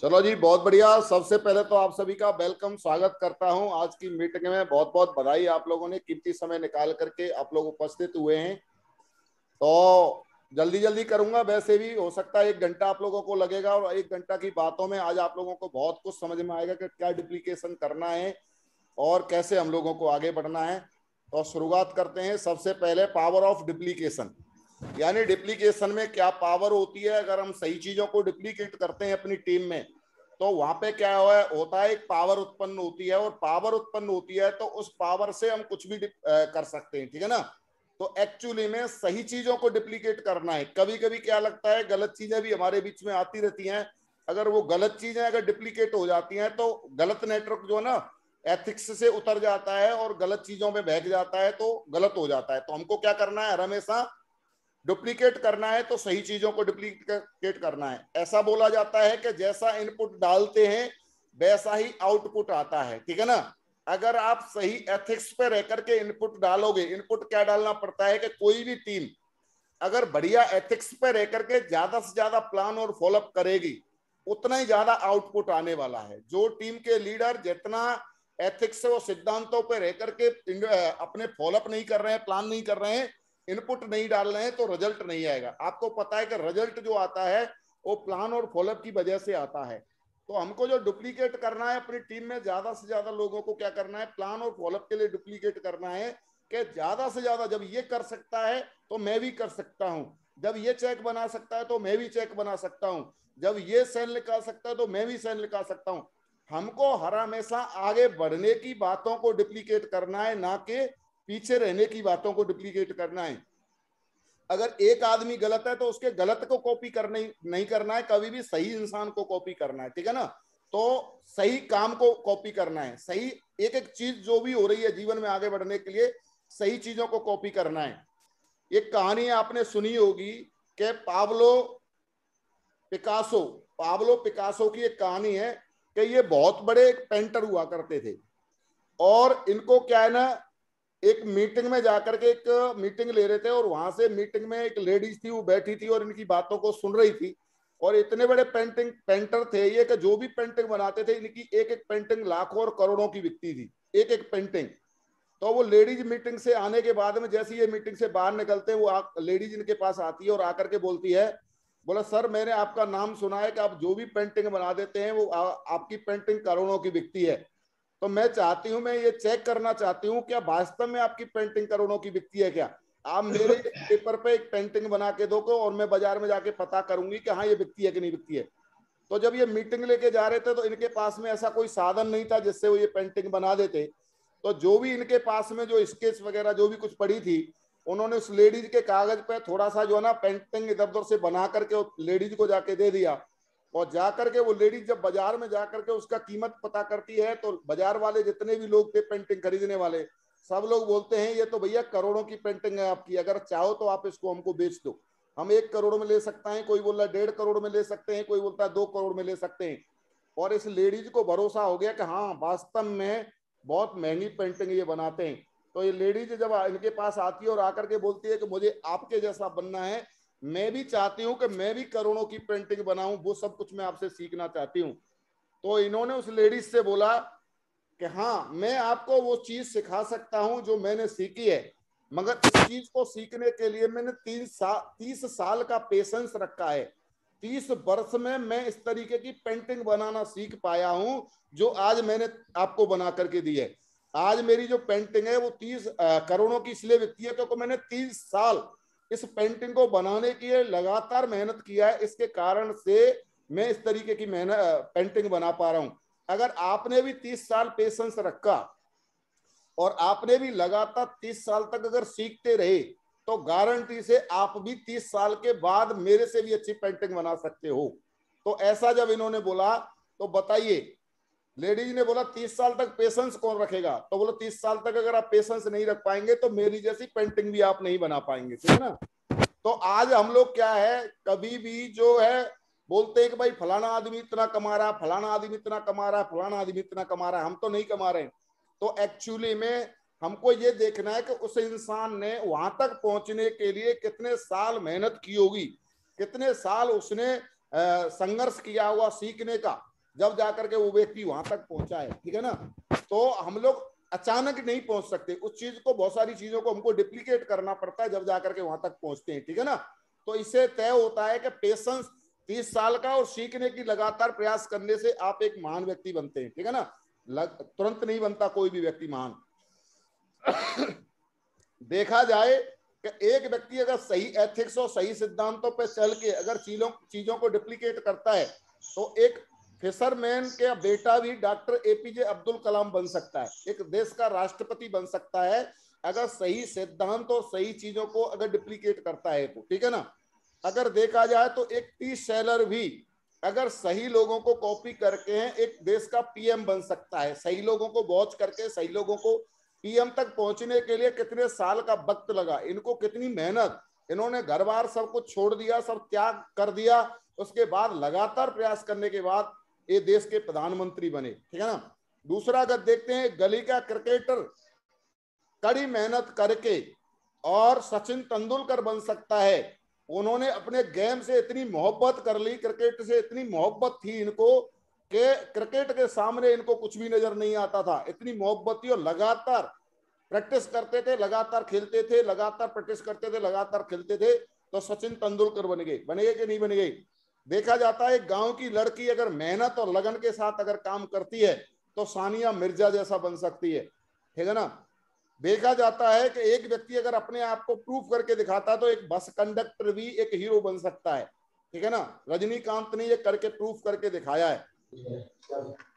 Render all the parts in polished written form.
चलो जी, बहुत बढ़िया। सबसे पहले तो आप सभी का वेलकम, स्वागत करता हूं आज की मीटिंग में। बहुत बहुत बधाई, आप लोगों ने कीमती समय निकाल करके आप लोग उपस्थित हुए हैं। तो जल्दी जल्दी करूंगा, वैसे भी हो सकता है 1 घंटा आप लोगों को लगेगा, और 1 घंटा की बातों में आज आप लोगों को बहुत कुछ समझ में आएगा कि क्या डुप्लीकेशन करना है और कैसे हम लोगों को आगे बढ़ना है। तो शुरुआत करते हैं। सबसे पहले पावर ऑफ डुप्लीकेशन, यानी डुप्लीकेशन में क्या पावर होती है। अगर हम सही चीजों को डुप्लीकेट करते हैं अपनी टीम में, तो वहां पे क्या होता है, एक पावर उत्पन्न होती है, और पावर उत्पन्न होती है तो उस पावर से हम कुछ भी कर सकते हैं, ठीक है ना। तो एक्चुअली में सही चीजों को डुप्लीकेट करना है। कभी कभी क्या लगता है, गलत चीजें भी हमारे बीच में आती रहती हैं। अगर वो गलत चीजें अगर डुप्लीकेट हो जाती हैं तो गलत नेटवर्क जो है ना, एथिक्स से उतर जाता है और गलत चीजों में बह जाता है, तो गलत हो जाता है। तो हमको क्या करना है, हर हमेशा डुप्लीकेट करना है तो सही चीजों को डुप्लीकेट करना है। ऐसा बोला जाता है कि जैसा इनपुट डालते हैं वैसा ही आउटपुट आता है, ठीक है ना। अगर आप सही एथिक्स पे रह करके इनपुट डालोगे, इनपुट क्या डालना पड़ता है कि कोई भी टीम अगर बढ़िया एथिक्स पे रह करके ज्यादा से ज्यादा प्लान और फॉलोअप करेगी, उतना ही ज्यादा आउटपुट आने वाला है। जो टीम के लीडर जितना एथिक्स और सिद्धांतों पे रह करके अपने फॉलोअप नहीं कर रहे हैं, प्लान नहीं कर रहे हैं, इनपुट नहीं डाल रहे हैं, तो रिजल्ट नहीं आएगा। आपको पता है कि रिजल्ट जो आता है वो प्लान और फॉलोअप की वजह से आता है। तो हमको जो डुप्लीकेट करना है अपनी टीम में, ज्यादा से ज्यादा लोगों को क्या करना है, प्लान और फॉलोअप के लिए डुप्लीकेट करना है कि ज्यादा से ज्यादा जब ये कर सकता है तो मैं भी कर सकता हूं, जब ये चेक बना सकता है तो मैं भी चेक बना सकता हूं, जब ये सेल निकाल सकता है तो मैं भी सेल निकाल सकता हूं। हमको हर हमेशा आगे बढ़ने की बातों को डुप्लीकेट करना है, ना कि पीछे रहने की बातों को डुप्लीकेट करना है। अगर एक आदमी गलत है तो उसके गलत को कॉपी करने नहीं करना है, कभी भी सही इंसान को कॉपी करना है, ठीक है ना। तो सही काम को कॉपी करना है, सही एक एक चीज जो भी हो रही है जीवन में आगे बढ़ने के लिए सही चीजों को कॉपी करना है। एक कहानी आपने सुनी होगी कि पाब्लो पिकासो की एक कहानी है कि ये बहुत बड़े एक पेंटर हुआ करते थे, और इनको क्या है ना, एक मीटिंग में जाकर के एक मीटिंग ले रहे थे, और वहां से मीटिंग में एक लेडीज थी, वो बैठी थी और इनकी बातों को सुन रही थी। और इतने बड़े पेंटर थे ये कि जो भी पेंटिंग बनाते थे, इनकी एक एक पेंटिंग लाखों और करोड़ों की बिकती थी, एक एक पेंटिंग। तो वो लेडीज मीटिंग से आने के बाद में, जैसे ये मीटिंग से बाहर निकलते हैं, वो लेडीज इनके पास आती है और आकर के बोलती है, बोला सर मैंने आपका नाम सुना है कि आप जो भी पेंटिंग बना देते हैं वो आपकी पेंटिंग करोड़ों की बिकती है। तो मैं चाहती हूँ, मैं ये चेक करना चाहती हूँ क्या वास्तव में आपकी पेंटिंग करोड़ों की बिकती है क्या। आप मेरे पेपर पे एक पेंटिंग बना के दो और मैं बाजार में जाके पता करूंगी कि हाँ ये बिकती है कि नहीं बिकती है। तो जब ये मीटिंग लेके जा रहे थे तो इनके पास में ऐसा कोई साधन नहीं था जिससे वो ये पेंटिंग बना देते। तो जो भी इनके पास में जो स्केच वगैरह जो भी कुछ पड़ी थी, उन्होंने उस लेडीज के कागज पे थोड़ा सा जो है ना पेंटिंग इधर उधर से बना करके लेडीज को जाके दे दिया। और जाकर के वो लेडीज जब बाजार में जाकर के उसका कीमत पता करती है, तो बाजार वाले जितने भी लोग थे पेंटिंग खरीदने वाले, सब लोग बोलते हैं ये तो भैया करोड़ों की पेंटिंग है आपकी, अगर चाहो तो आप इसको हमको बेच दो, हम 1 करोड़ में ले सकते हैं, कोई बोल रहा है 1.5 करोड़ में ले सकते हैं, कोई बोलता है 2 करोड़ में ले सकते हैं। और इस लेडीज को भरोसा हो गया कि हाँ वास्तव में बहुत महंगी पेंटिंग ये बनाते हैं। तो ये लेडीज जब इनके पास आती है और आकर के बोलती है कि मुझे आपके जैसा बनना है, मैं भी चाहती हूँ कि मैं भी करोड़ों की पेंटिंग बनाऊं, वो सब कुछ मैं आपसे सीखना चाहती हूँ। तो इन्होंने उस लेडीज से बोला कि हाँ मैं आपको वो चीज सिखा सकता हूँ जो मैंने सीखी है, मगर इस चीज को सीखने के लिए मैंने 30 साल का पेशेंस रखा है। 30 वर्ष में मैं इस तरीके की पेंटिंग बनाना सीख पाया हूं जो आज मैंने आपको बना करके दी है। आज मेरी जो पेंटिंग है वो 30 करोड़ों की इसलिए बिकती है क्योंकि मैंने 30 साल इस पेंटिंग को बनाने की लगातार मेहनत किया है। इसके कारण से मैं इस तरीके की मेहनत पेंटिंग बना पा रहा हूं। अगर आपने भी 30 साल पेशेंस रखा और आपने भी लगातार 30 साल तक अगर सीखते रहे, तो गारंटी से आप भी 30 साल के बाद मेरे से भी अच्छी पेंटिंग बना सकते हो। तो ऐसा जब इन्होंने बोला तो बताइए, लेडीज ने बोला 30 साल तक पेशेंस कौन रखेगा, तो बोलो 30 साल तक अगर आप पेशेंस नहीं रख पाएंगे तो मेरी जैसी पेंटिंग भी आप नहीं बना पाएंगे, ठीक है ना। तो आज हम लोग क्या है, कभी भी जो है बोलते हैं कि भाई फलाना आदमी इतना कमा रहा है, फलाना आदमी इतना कमा रहा है, फलाना आदमी इतना कमा रहा है, हम तो नहीं कमा रहे हैं। तो एक्चुअली में हमको ये देखना है कि उस इंसान ने वहां तक पहुंचने के लिए कितने साल मेहनत की होगी, कितने साल उसने संघर्ष किया हुआ सीखने का। जब जाकर के वो व्यक्ति वहां तक पहुंचा है, ठीक है ना। तो हम लोग अचानक नहीं पहुंच सकते, उस चीज को, बहुत सारी चीजों को हमको डिप्लीकेट करना पड़ता है, जब जाकर के वहां तक पहुंचते हैं, ठीक है ना। तो इससे तय होता है कि पेशेंस 30 साल का और सीखने की लगातार प्रयास करने से आप एक महान व्यक्ति बनते हैं, ठीक है ना। तुरंत नहीं बनता कोई भी व्यक्ति महान। देखा जाए कि एक व्यक्ति अगर सही एथिक्स और सही सिद्धांतों पर चल के अगर चीजों को डिप्लीकेट करता है, तो एक फिशरमैन के बेटा भी डॉक्टर एपीजे अब्दुल कलाम बन सकता है, एक देश का राष्ट्रपति बन सकता है, अगर सही सिद्धांत और सही चीजों को अगर डिप्लीकेट करता है तो, ठीक है ना। अगर देखा जाए तो एक टी सेलर भी अगर सही लोगों को कॉपी करके एक देश का पीएम बन सकता है। सही लोगों को वॉच करके सही लोगों को पीएम तक पहुंचने के लिए कितने साल का वक्त लगा, इनको कितनी मेहनत, इन्होंने घर बार सब कुछ छोड़ दिया, सब त्याग कर दिया, उसके बाद लगातार प्रयास करने के बाद ये देश के प्रधानमंत्री बने, ठीक है ना। दूसरा अगर देखते हैं, गली का क्रिकेटर कड़ी मेहनत करके और सचिन तेंदुलकर बन सकता है। उन्होंने अपने गेम से इतनी मोहब्बत कर ली, क्रिकेट से इतनी मोहब्बत थी इनको कि क्रिकेट के सामने इनको कुछ भी नजर नहीं आता था, इतनी मोहब्बत थी, और लगातार प्रैक्टिस करते थे, लगातार खेलते थे, लगातार प्रैक्टिस करते थे, लगातार खेलते थे, तो सचिन तेंदुलकर बन गए। बनेगे कि नहीं बनेगे। देखा जाता है गांव की लड़की अगर मेहनत और लगन के साथ अगर काम करती है तो सानिया मिर्जा जैसा बन सकती है, ठीक है ना। देखा जाता है कि एक व्यक्ति अगर अपने आप को प्रूफ करके दिखाता है तो एक बस कंडक्टर भी एक हीरो बन सकता है, ठीक है ना। रजनीकांत ने ये करके प्रूफ करके दिखाया है।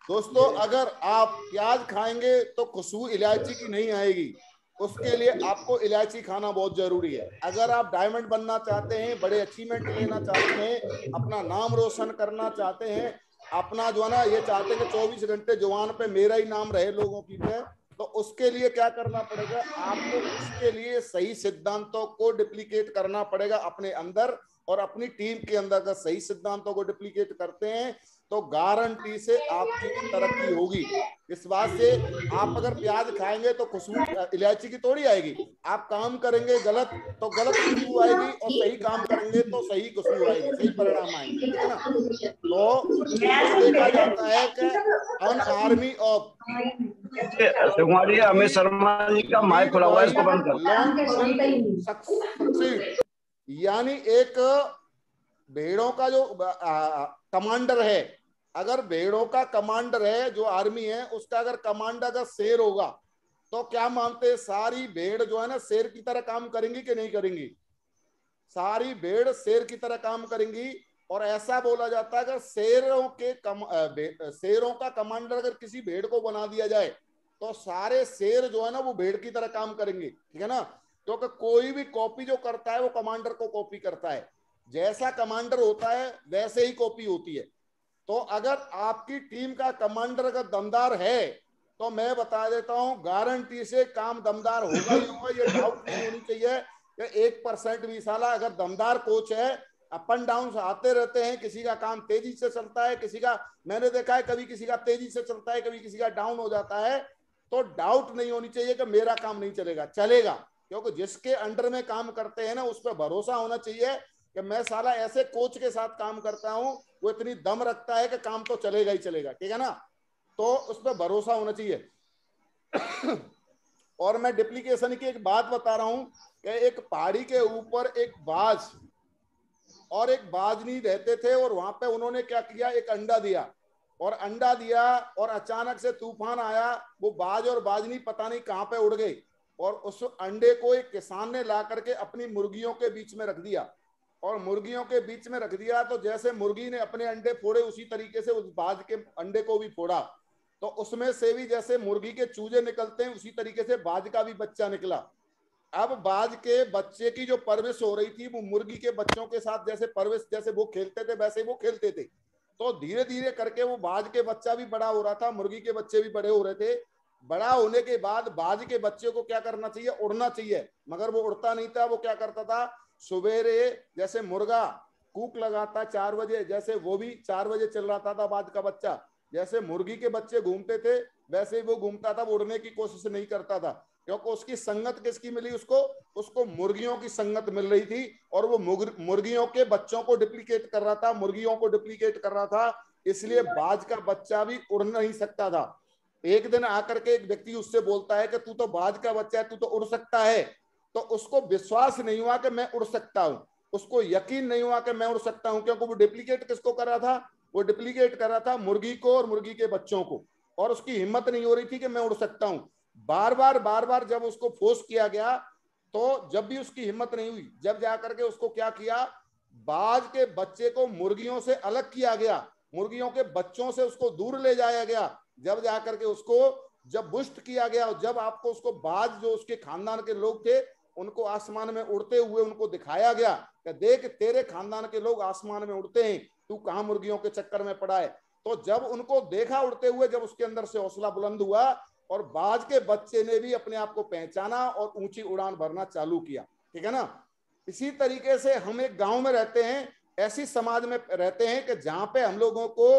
दोस्तों, अगर आप प्याज खाएंगे तो खुशबू इलायची की नहीं आएगी, उसके लिए आपको इलायची खाना बहुत जरूरी है। अगर आप डायमंड बनना चाहते हैं, बड़े अचीवमेंट लेना चाहते हैं, अपना नाम रोशन करना चाहते हैं, अपना जो है ना ये चाहते हैं कि 24 घंटे जुबान पे मेरा ही नाम रहे लोगों की पे, तो उसके लिए क्या करना पड़ेगा आपको, उसके लिए सही सिद्धांतों को डिप्लीकेट करना पड़ेगा अपने अंदर और अपनी टीम के अंदर। अगर सही सिद्धांतों को डिप्लीकेट करते हैं तो गारंटी से आपकी तरक्की होगी। इस बात से आप अगर प्याज खाएंगे तो खुशबू इलायची की थोड़ी आएगी, आप काम करेंगे गलत तो गलत खुशबू आएगी, और सही काम करेंगे तो सही खुशबू आएगी, सही परिणाम आएंगे, ठीक है ना। तो इसमें देखा जाता है कि अन आर्मी ऑफ तुम्हारी अमित शर्मा जी का माइक खुला हुआ है, इसको बंद कर। लॉन्ग विल सक्सीड, यानी एक भेड़ों का जो कमांडर है, अगर भेड़ों का कमांडर है जो आर्मी है, उसका अगर कमांडर अगर शेर होगा तो क्या मानते हैं सारी भेड़ जो है ना शेर की तरह काम करेंगी कि नहीं करेंगी। सारी भेड़ शेर की तरह काम करेंगी। और ऐसा बोला जाता है अगर शेरों का कमांडर अगर किसी भेड़ को बना दिया जाए तो सारे शेर जो है ना वो भेड़ की तरह काम करेंगे, ठीक है ना। क्योंकि तो कोई भी कॉपी जो करता है वो कमांडर को कॉपी करता है, जैसा कमांडर होता है वैसे ही कॉपी होती है। तो अगर आपकी टीम का कमांडर अगर दमदार है तो मैं बता देता हूं गारंटी से काम दमदार होगा ही होगा, ये डाउट नहीं होनी चाहिए कि 1% भी। साला अगर दमदार कोच है, अप एंड डाउन आते रहते हैं, किसी का काम तेजी से चलता है, किसी का मैंने देखा है कभी किसी का तेजी से चलता है, कभी किसी का डाउन हो जाता है, तो डाउट नहीं होनी चाहिए कि मेरा काम नहीं चलेगा, चलेगा। क्योंकि जिसके अंडर में काम करते हैं ना उस पर भरोसा होना चाहिए कि मैं साला ऐसे कोच के साथ काम करता हूं, वो इतनी दम रखता है कि काम तो चलेगा ही चलेगा, ठीक है ना। तो उस पर भरोसा होना चाहिए। और मैं डिप्लीकेशन की एक बात बता रहा हूं कि एक पहाड़ी के ऊपर एक बाज और एक बाजनी रहते थे, और वहां पे उन्होंने क्या किया, एक अंडा दिया और अचानक से तूफान आया, वो बाज और बाजनी पता नहीं कहां पे उड़ गए, और उस अंडे को एक किसान ने ला करके अपनी मुर्गियों के बीच में रख दिया। और मुर्गियों के बीच में रख दिया तो जैसे मुर्गी ने अपने अंडे फोड़े उसी तरीके से उस बाज के अंडे को भी फोड़ा, तो उसमें से भी जैसे मुर्गी के चूजे निकलते हैं उसी तरीके से बाज का भी बच्चा निकला। अब बाज के बच्चे की जो परवरिश हो रही थी वो मुर्गी के बच्चों के साथ जैसे परवरिश, जैसे वो खेलते थे वैसे वो खेलते थे, तो धीरे धीरे करके वो बाज के बच्चा भी बड़ा हो रहा था, मुर्गी के बच्चे भी बड़े हो रहे थे। बड़ा होने के बाद बाज के बच्चे को क्या करना चाहिए, उड़ना चाहिए, मगर वो उड़ता नहीं था। वो क्या करता था, सवेरे जैसे मुर्गा कूक लगाता 4 बजे, जैसे वो भी 4 बजे चल रहा था बाज का बच्चा, जैसे मुर्गी के बच्चे घूमते थे वैसे ही वो घूमता था, वो उड़ने की कोशिश नहीं करता था, क्योंकि उसकी संगत किसकी मिली, उसको मुर्गियों की संगत मिल रही थी, और वो मुर्गियों के बच्चों को डिप्लीकेट कर रहा था, मुर्गियों को डिप्लीकेट कर रहा था, इसलिए बाज का बच्चा भी उड़ नहीं सकता था। एक दिन आकर के एक व्यक्ति उससे बोलता है कि तू तो बाज का बच्चा है, तू तो उड़ सकता है। तो उसको विश्वास नहीं हुआ कि मैं उड़ सकता हूं, उसको यकीन नहीं हुआ कि मैं उड़ सकता हूं, क्योंकि वो डुप्लीकेट किसको कर रहा था? वो डुप्लीकेट कर रहा था मुर्गी को और मुर्गी के बच्चों को, और उसकी हिम्मत नहीं हो रही थी कि मैं उड़ सकता हूं। बार बार जब उसको फोर्स किया गया, तो जब भी उसकी हिम्मत नहीं हुई, जब जाकर के उसको क्या किया, बाज के बच्चे को मुर्गियों से अलग किया गया, मुर्गियों के बच्चों से उसको दूर ले जाया गया। जब जाकर के उसको जब बुष्ट किया गया, और जब आपको उसको बाज जो उसके खानदान के लोग थे उनको आसमान में उड़ते हुए उनको दिखाया गया कि देख तेरे खानदान के लोग आसमान में उड़ते हैं, तू कहां मुर्गियों के चक्कर में पड़ा है। तो जब उनको देखा उड़ते हुए, जब उसके अंदर से हौसला बुलंद हुआ, और बाज के बच्चे ने भी अपने आप को पहचाना और ऊंची उड़ान भरना चालू किया। ठीक है ना? इसी तरीके से हम एक गांव में रहते हैं, ऐसी समाज में रहते हैं कि जहां पे हम लोगों को,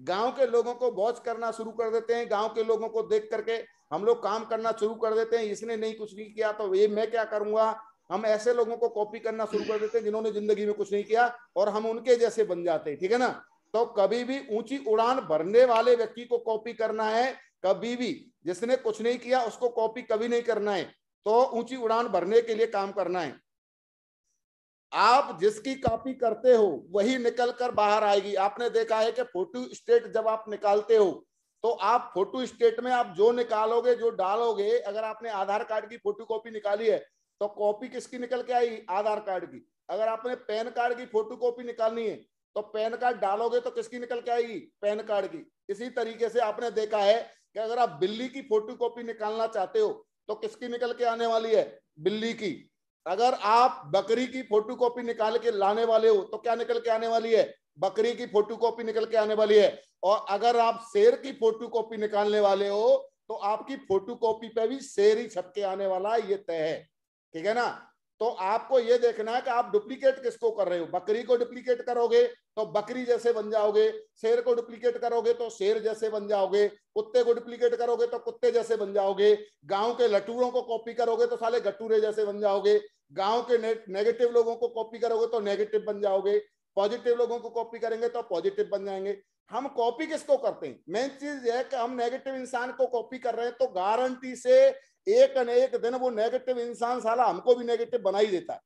गांव के लोगों को वॉच करना शुरू कर देते हैं, गांव के लोगों को देख करके हम लोग काम करना शुरू कर देते हैं। इसने नहीं कुछ नहीं किया तो ये मैं क्या करूंगा, हम ऐसे लोगों को कॉपी करना शुरू कर देते हैं जिन्होंने जिंदगी में कुछ नहीं किया, और हम उनके जैसे बन जाते हैं। ठीक है ना? तो कभी भी ऊंची उड़ान भरने वाले व्यक्ति को कॉपी करना है, कभी भी जिसने कुछ नहीं किया उसको कॉपी कभी नहीं करना है। तो ऊंची उड़ान भरने के लिए काम करना है। आप जिसकी कॉपी करते हो वही निकल कर बाहर आएगी। आपने देखा है कि फोटो स्टेट जब आप निकालते हो, तो आप फोटो स्टेट में आप जो निकालोगे, जो डालोगे, अगर आपने आधार कार्ड की फोटो कॉपी निकाली है तो कॉपी किसकी निकल के आएगी? आधार कार्ड की। अगर आपने पैन कार्ड की फोटो कॉपी निकालनी है तो पैन कार्ड डालोगे तो किसकी निकल के आएगी? पैन कार्ड की। इसी तरीके से आपने देखा है कि अगर आप बिल्ली की फोटो कॉपी निकालना चाहते हो तो किसकी निकल के आने वाली है? बिल्ली की। अगर आप बकरी की फोटोकॉपी निकाल के लाने वाले हो तो क्या निकल के आने वाली है? बकरी की फोटोकॉपी निकल के आने वाली है। और अगर आप शेर की फोटोकॉपी निकालने वाले हो तो आपकी फोटोकॉपी पे भी शेर ही छप के आने वाला है, ये तय है। ठीक है ना? तो आपको ये देखना है कि आप डुप्लीकेट किसको कर रहे हो। बकरी को डुप्लीकेट करोगे तो बकरी जैसे बन जाओगे, शेर को डुप्लीकेट करोगे तो शेर जैसे बन जाओगे, कुत्ते को डुप्लीकेट करोगे तो कुत्ते जैसे बन जाओगे, गांव के लटूरों को कॉपी करोगे तो साले गटूरे जैसे बन जाओगे, गांव के नेगेटिव लोगों को कॉपी करोगे तो नेगेटिव बन जाओगे, पॉजिटिव लोगों को कॉपी करेंगे तो पॉजिटिव बन जाएंगे। हम कॉपी किसको करते हैं? मेन चीज है कि हम नेगेटिव इंसान को कॉपी कर रहे हैं तो गारंटी से एक न एक दिन वो नेगेटिव इंसान साला हमको भी नेगेटिव बना ही देता है।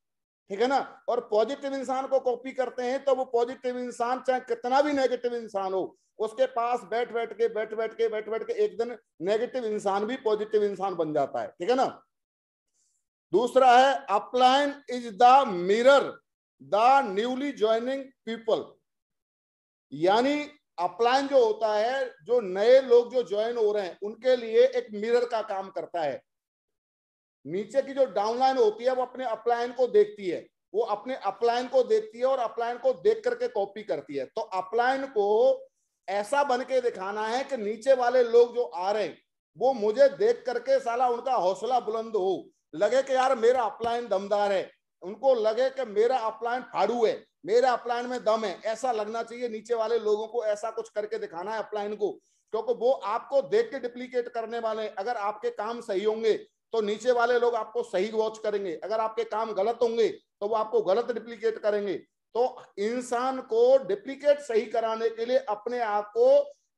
ठीक है ना? और पॉजिटिव इंसान को कॉपी करते हैं तो वो पॉजिटिव इंसान चाहे कितना भी नेगेटिव इंसान हो, उसके पास बैठ बैठ के एक दिन नेगेटिव इंसान भी पॉजिटिव इंसान बन जाता है। ठीक है ना? दूसरा है upline is the mirror the newly joining people. यानी अपलाइन जो होता है, जो नए लोग जो ज्वाइन हो रहे हैं उनके लिए एक मिरर का काम करता है। नीचे की जो डाउनलाइन होती है वो अपने अपलाइन को देखती है, वो अपने अपलाइन को देखती है और अपलाइन को देख करके कॉपी करती है। तो अपलाइन को ऐसा बन के दिखाना है कि नीचे वाले लोग जो आ रहे हैं वो मुझे देख करके साला उनका हौसला बुलंद हो, लगे कि यार मेरा अपलाइन दमदार है, उनको लगे कि मेरा अपलाइन फाड़ू है, मेरा अपलाइन में दम है, ऐसा लगना चाहिए नीचे वाले लोगों को। ऐसा कुछ करके दिखाना है अपलाइन को, क्योंकि वो आपको देख के डुप्लीकेट करने वाले हैं। अगर आपके काम सही होंगे तो नीचे वाले लोग आपको सही वॉच करेंगे, अगर आपके काम गलत होंगे तो वो आपको गलत डुप्लीकेट करेंगे। तो इंसान को डुप्लीकेट सही कराने के लिए अपने आप को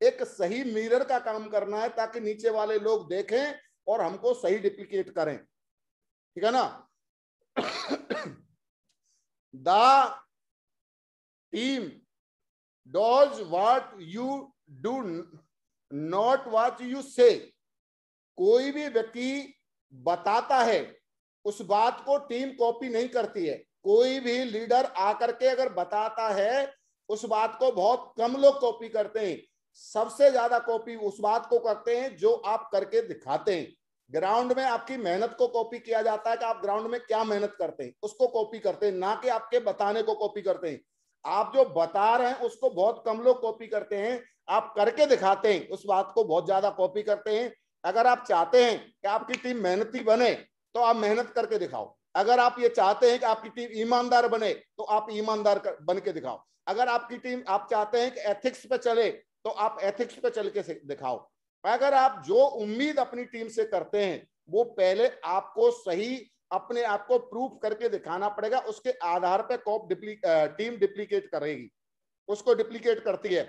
एक सही मिरर का काम करना है, ताकि नीचे वाले लोग देखें और हमको सही डुप्लीकेट करें। ठीक है ना? The team dodge what you do, not what you say. कोई भी व्यक्ति बताता है उस बात को टीम कॉपी नहीं करती है। कोई भी लीडर आकर के अगर बताता है उस बात को बहुत कम लोग कॉपी करते हैं। सबसे ज्यादा कॉपी उस बात को करते हैं जो आप करके दिखाते हैं। ग्राउंड में आपकी मेहनत को कॉपी किया जाता है कि आप ग्राउंड में क्या मेहनत करते हैं, उसको कॉपी करते हैं, ना कि आपके बताने को कॉपी करते हैं। आप जो बता रहे हैं उसको बहुत कम लोग कॉपी करते हैं, आप करके दिखाते हैं उस बात को बहुत ज्यादा कॉपी करते हैं। अगर आप चाहते हैं कि आपकी टीम मेहनती बने तो आप मेहनत करके दिखाओ। अगर आप ये चाहते हैं कि आपकी टीम ईमानदार बने तो आप ईमानदार बन के दिखाओ। अगर आपकी टीम, आप चाहते हैं कि एथिक्स पे चले तो आप एथिक्स पे चल के दिखाओ। अगर आप जो उम्मीद अपनी टीम से करते हैं वो पहले आपको सही अपने आप को प्रूफ करके दिखाना पड़ेगा, उसके आधार पर टीम डिप्लीकेट करेगी, उसको डिप्लीकेट करती है।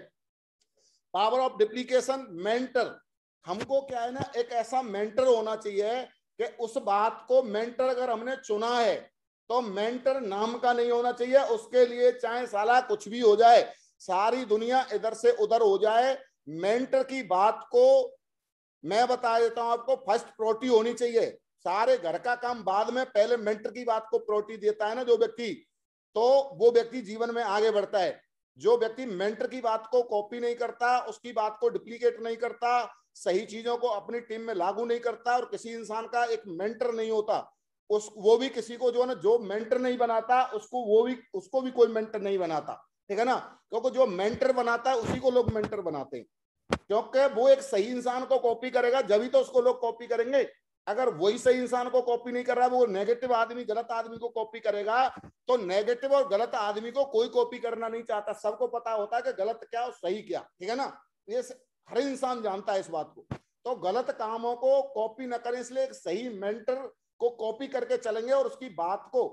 Power of duplication, mentor. हमको क्या है ना, एक ऐसा मेंटर होना चाहिए कि उस बात को, मेंटर अगर हमने चुना है तो मेंटर नाम का नहीं होना चाहिए, उसके लिए चाहे साला कुछ भी हो जाए, सारी दुनिया इधर से उधर हो जाए, मेंटर की बात को मैं बता देता हूं आपको, फर्स्ट प्रायोरिटी होनी चाहिए। सारे घर का काम बाद में, पहले मेंटर की बात को प्रायोरिटी देता है ना जो व्यक्ति, तो वो व्यक्ति जीवन में आगे बढ़ता है। जो व्यक्ति मेंटर की बात को कॉपी नहीं करता, उसकी बात को डुप्लीकेट नहीं करता, सही चीजों को अपनी टीम में लागू नहीं करता, और किसी इंसान का एक मेंटर नहीं होता, वो भी किसी को जो है ना, जो मेंटर नहीं बनाता उसको भी कोई मेंटर नहीं बनाता, ठीक है ना। क्योंकि जो मेंटर बनाता है उसी को लोग मेंटर बनाते हैं, क्योंकि वो एक सही इंसान को कॉपी करेगा जब ही तो उसको लोग कॉपी करेंगे। अगर वही सही इंसान को कॉपी नहीं कर रहा, वो नेगेटिव आदमी, गलत आदमी को कॉपी करेगा, तो नेगेटिव और गलत आदमी को कोई कॉपी करना नहीं चाहता। सबको पता होता है कि गलत क्या और सही क्या, ठीक है ना। ये हर इंसान जानता है इस बात को। तो गलत कामों को कॉपी न करें, इसलिए एक सही मेंटर को कॉपी करके चलेंगे और उसकी बात को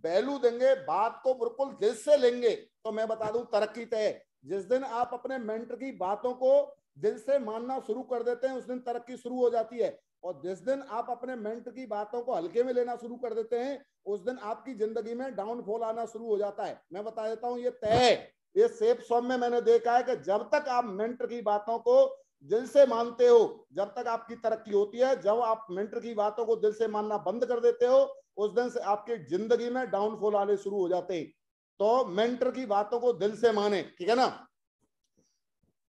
वैल्यू देंगे, बात को बिल्कुल दिल से लेंगे, तो मैं बता दूं तरक्की तय। जिस दिन आप अपने मेंटर की बातों को दिल से मानना शुरू कर देते हैं, उस दिन तरक्की शुरू हो जाती है। और जिस दिन आप अपने मेंटर की बातों को हल्के में लेना शुरू कर देते हैं, उस दिन आपकी जिंदगी में डाउनफॉल आना शुरू हो जाता है। मैं बता देता हूं, ये तय है, ये सेफ सॉम में मैंने देखा है कि जब तक आप मेंटर की बातों को दिल से मानते हो, जब तक आपकी तरक्की होती है। जब आप मेंटर की बातों को दिल से मानना बंद कर देते हो, उस दिन से आपकी जिंदगी में डाउनफॉल आने शुरू हो जाते हैं। तो मेंटर की बातों को दिल से माने, ठीक है ना।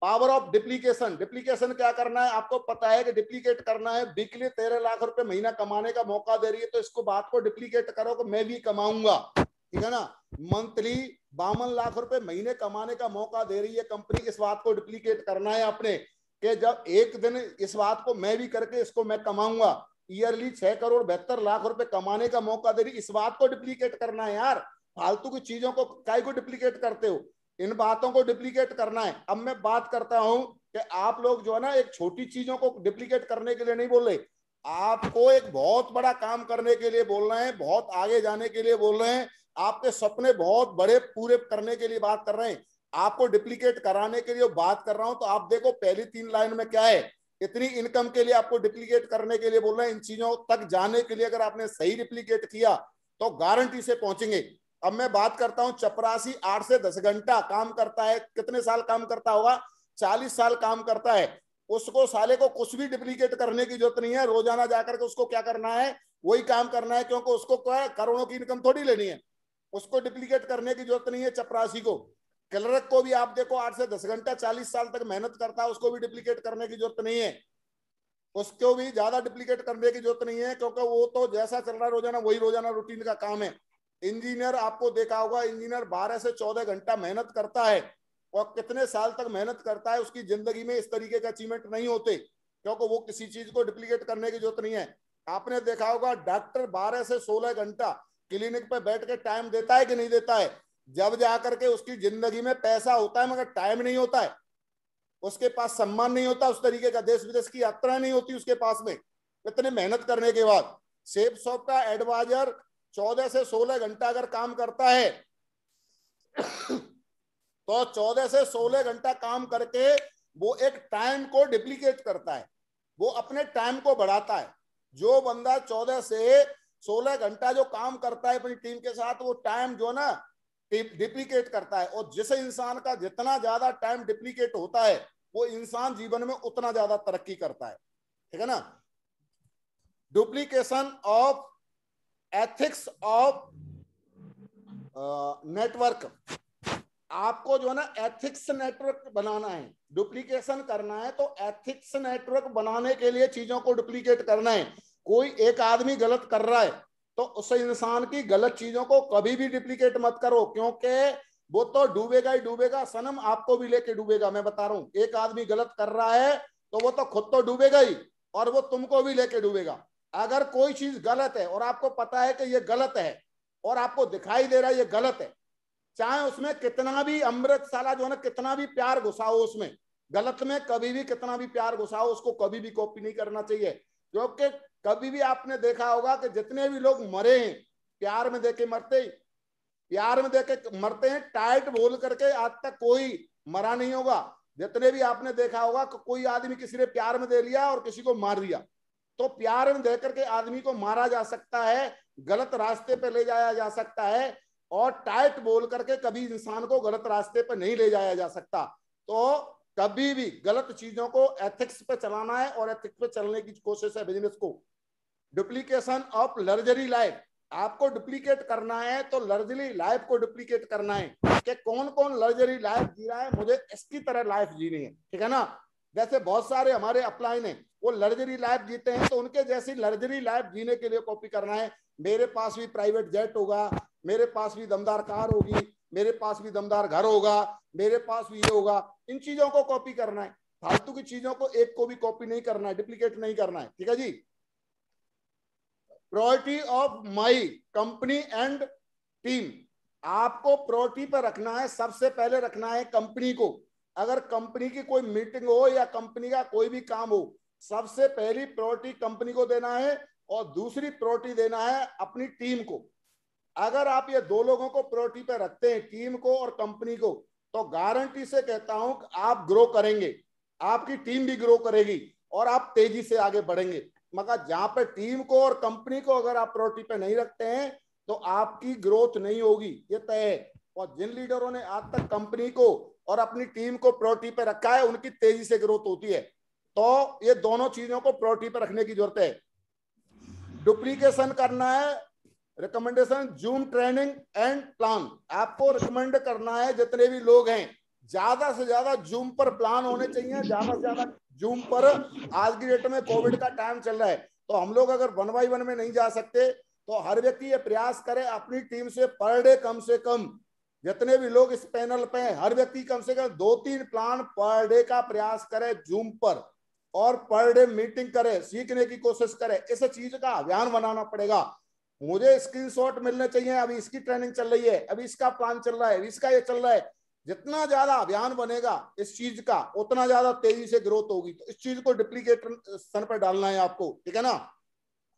पावर ऑफ डिप्लीकेशन, डिप्लीकेशन क्या करना है, आपको पता है कि डिप्लीकेट करना है। वीकली 13 लाख रुपए महीना कमाने का मौका दे रही है, तो इसको बात को डिप्लीकेट करो कि मैं भी कमाऊंगा, ठीक है ना। मंथली 52 लाख रुपए महीने कमाने का मौका दे रही है कंपनी, इस बात को डिप्लीकेट करना है आपने, कि जब एक दिन इस बात को मैं भी करके इसको मैं कमाऊंगा। ईयरली 6 करोड़ 72 लाख रुपए कमाने का मौका दे रही, इस बात को डिप्लीकेट करना है यार। फालतू की चीजों को काय को डिप्लीकेट करते हो, इन बातों को डिप्लीकेट करना है। अब मैं बात करता हूं कि आप लोग जो है ना, एक छोटी चीजों को डिप्लीकेट करने के लिए नहीं बोल रहे, आपको एक बहुत बड़ा काम करने के लिए बोल रहे हैं, बहुत आगे जाने के लिए बोल रहे हैं, आपके सपने बहुत बड़े पूरे करने के लिए बात कर रहे हैं। आपको डिप्लीकेट कराने के लिए बात कर रहा हूं, तो आप देखो पहली 3 लाइन में क्या है। इतनी इनकम के लिए आपको डिप्लीकेट करने के लिए बोल रहे हैं। इन चीजों तक जाने के लिए अगर आपने सही डिप्लीकेट किया तो गारंटी से पहुंचेंगे। अब मैं बात करता हूं, चपरासी 8 से 10 घंटा काम करता है, कितने साल काम करता होगा, 40 साल काम करता है। उसको साले को कुछ भी डिप्लीकेट करने की जरूरत नहीं है, रोजाना जाकर के उसको क्या करना है, वही काम करना है, क्योंकि उसको करोड़ों की इनकम थोड़ी लेनी है। उसको डिप्लीकेट करने की जरूरत नहीं है चपरासी को। क्लर्क को भी आप देखो 8 से 10 घंटा 40 साल तक मेहनत करता है, उसको भी डिप्लीकेट करने की जरूरत नहीं है, उसको भी ज्यादा डिप्लीकेट करने की जरूरत नहीं है, क्योंकि वो तो जैसा चल रहा है रोजाना वही रोजाना रूटीन का काम है। इंजीनियर आपको देखा होगा, इंजीनियर 12 से 14 घंटा मेहनत करता है, और कितने साल तक मेहनत करता है, उसकी जिंदगी में इस तरीके का अचीवमेंट नहीं होते, क्योंकि वो किसी चीज को डिप्लीकेट करने की जरूरत नहीं है। आपने देखा होगा डॉक्टर 12 से 16 घंटा क्लिनिक पे बैठ के टाइम देता है कि नहीं देता है, जब जाकर के उसकी जिंदगी में पैसा होता है मगर टाइम नहीं होता है, उसके पास सम्मान नहीं होता, उस तरीके का देश विदेश की यात्रा नहीं होती उसके पास में, इतने मेहनत करने के बाद। सेफ शॉप का एडवाइजर 14 से 16 घंटा अगर काम करता है तो 14 से 16 घंटा काम करके वो एक टाइम को डिप्लीकेट करता है, वो अपने टाइम को बढ़ाता है। जो बंदा 14 से 16 घंटा जो काम करता है अपनी टीम के साथ, वो टाइम जो ना डिप्लीकेट करता है। और जिस इंसान का जितना ज्यादा टाइम डिप्लीकेट होता है, वो इंसान जीवन में उतना ज्यादा तरक्की करता है, ठीक है ना। Duplication of ethics of network, आपको जो है ना एथिक्स नेटवर्क बनाना है, डुप्लीकेशन करना है तो एथिक्स नेटवर्क बनाने के लिए चीजों को डुप्लीकेट करना है। कोई एक आदमी गलत कर रहा है तो उस इंसान की गलत चीजों को कभी भी डुप्लीकेट मत करो, क्योंकि वो तो डूबेगा ही डूबेगा, सनम आपको भी लेके डूबेगा। मैं बता रहा हूं, एक आदमी गलत कर रहा है तो वो तो खुद तो डूबेगा ही, और वो तुमको भी लेके डूबेगा। अगर कोई चीज गलत है और आपको पता है कि ये गलत है, और आपको दिखाई दे रहा है ये गलत है, चाहे उसमें कितना भी अमृत साला जो है ना, कितना भी प्यार घुसाओ उसमें, गलत में कभी भी कितना भी प्यार घुसाओ, उसको कभी भी कॉपी नहीं करना चाहिए। क्योंकि कभी भी आपने देखा होगा कि जितने भी लोग मरे हैं प्यार में देके मरते, प्यार में देके मरते हैं, टाइट बोल करके आज तक कोई मरा नहीं होगा। जितने भी आपने देखा होगा कि कोई आदमी किसी ने प्यार में दे लिया और किसी को मार दिया, तो प्यार में देकर के आदमी को मारा जा सकता है, गलत रास्ते पे ले जाया जा सकता है, और टाइट बोल करके कभी इंसान को गलत रास्ते पे नहीं ले जाया जा सकता। तो कभी भी गलत चीजों को एथिक्स पे चलाना है और एथिक्स पे चलने की कोशिश है बिजनेस को। डुप्लीकेशन ऑफ लग्जरी लाइफ, आपको डुप्लीकेट करना है तो लग्जरी लाइफ को डुप्लीकेट करना है कि कौन कौन लग्जरी लाइफ जी रहा है, मुझे इसकी तरह लाइफ जीनी है, ठीक है ना। जैसे बहुत सारे हमारे अपलाइन है वो लग्जरी लाइफ जीते हैं, तो उनके जैसी लग्जरी लाइफ जीने के लिए कॉपी करना है। मेरे पास भी प्राइवेट जेट होगा, मेरे पास भी दमदार कार होगी, मेरे पास भी दमदार घर होगा, मेरे पास भी ये होगा, इन चीजों को कॉपी करना है। फालतू की चीजों को एक को भी कॉपी नहीं करना है, डुप्लीकेट नहीं करना है, ठीक है जी। Priority of my company and team, आपको प्रायोरिटी पर रखना है, सबसे पहले रखना है कंपनी को। अगर कंपनी की कोई मीटिंग हो या कंपनी का कोई भी काम हो, सबसे पहली प्रायोरिटी कंपनी को देना है और दूसरी प्रायोरिटी देना है अपनी टीम को। अगर आप ये दो लोगों को प्रायोरिटी पे रखते हैं, टीम को और कंपनी को, तो गारंटी से कहता हूं कि आप ग्रो करेंगे, आपकी टीम भी ग्रो करेगी और आप तेजी से आगे बढ़ेंगे। मगर जहां पर टीम को और कंपनी को अगर आप प्रायोरिटी पे नहीं रखते हैं तो आपकी ग्रोथ नहीं होगी, ये तय है। और जिन लीडरों ने आज तक कंपनी को और अपनी टीम को प्रायोरिटी पे रखा है, उनकी तेजी से ग्रोथ होती है। तो ये दोनों चीजों को प्रायोरिटी पे रखने की जरूरत है। डुप्लीकेशन करना है, recommendation zoom training and plan, आपको रिकमेंड करना है जितने भी लोग हैं ज्यादा से ज्यादा जूम पर प्लान होने चाहिए, ज्यादा से ज्यादा जूम पर। आज की डेट में कोविड का टाइम चल रहा है, तो हम लोग अगर 1 by 1 में नहीं जा सकते तो हर व्यक्ति ये प्रयास करे अपनी टीम से पर डे कम से कम, जितने भी लोग इस पैनल पे हैं, हर व्यक्ति कम से कम 2-3 प्लान पर डे का प्रयास करे जूम पर, और पर डे मीटिंग करे, सीखने की कोशिश करे। इस चीज का अभियान बनाना पड़ेगा। मुझे स्क्रीनशॉट मिलने चाहिए, अभी इसकी ट्रेनिंग चल रही है, अभी इसका प्लान चल रहा है, इसका ये चल रहा है। जितना ज्यादा अभियान बनेगा इस चीज का, उतना ज्यादा तेजी से ग्रोथ होगी। तो इस चीज को डुप्लीकेशन पर डालना है आपको, ठीक है ना।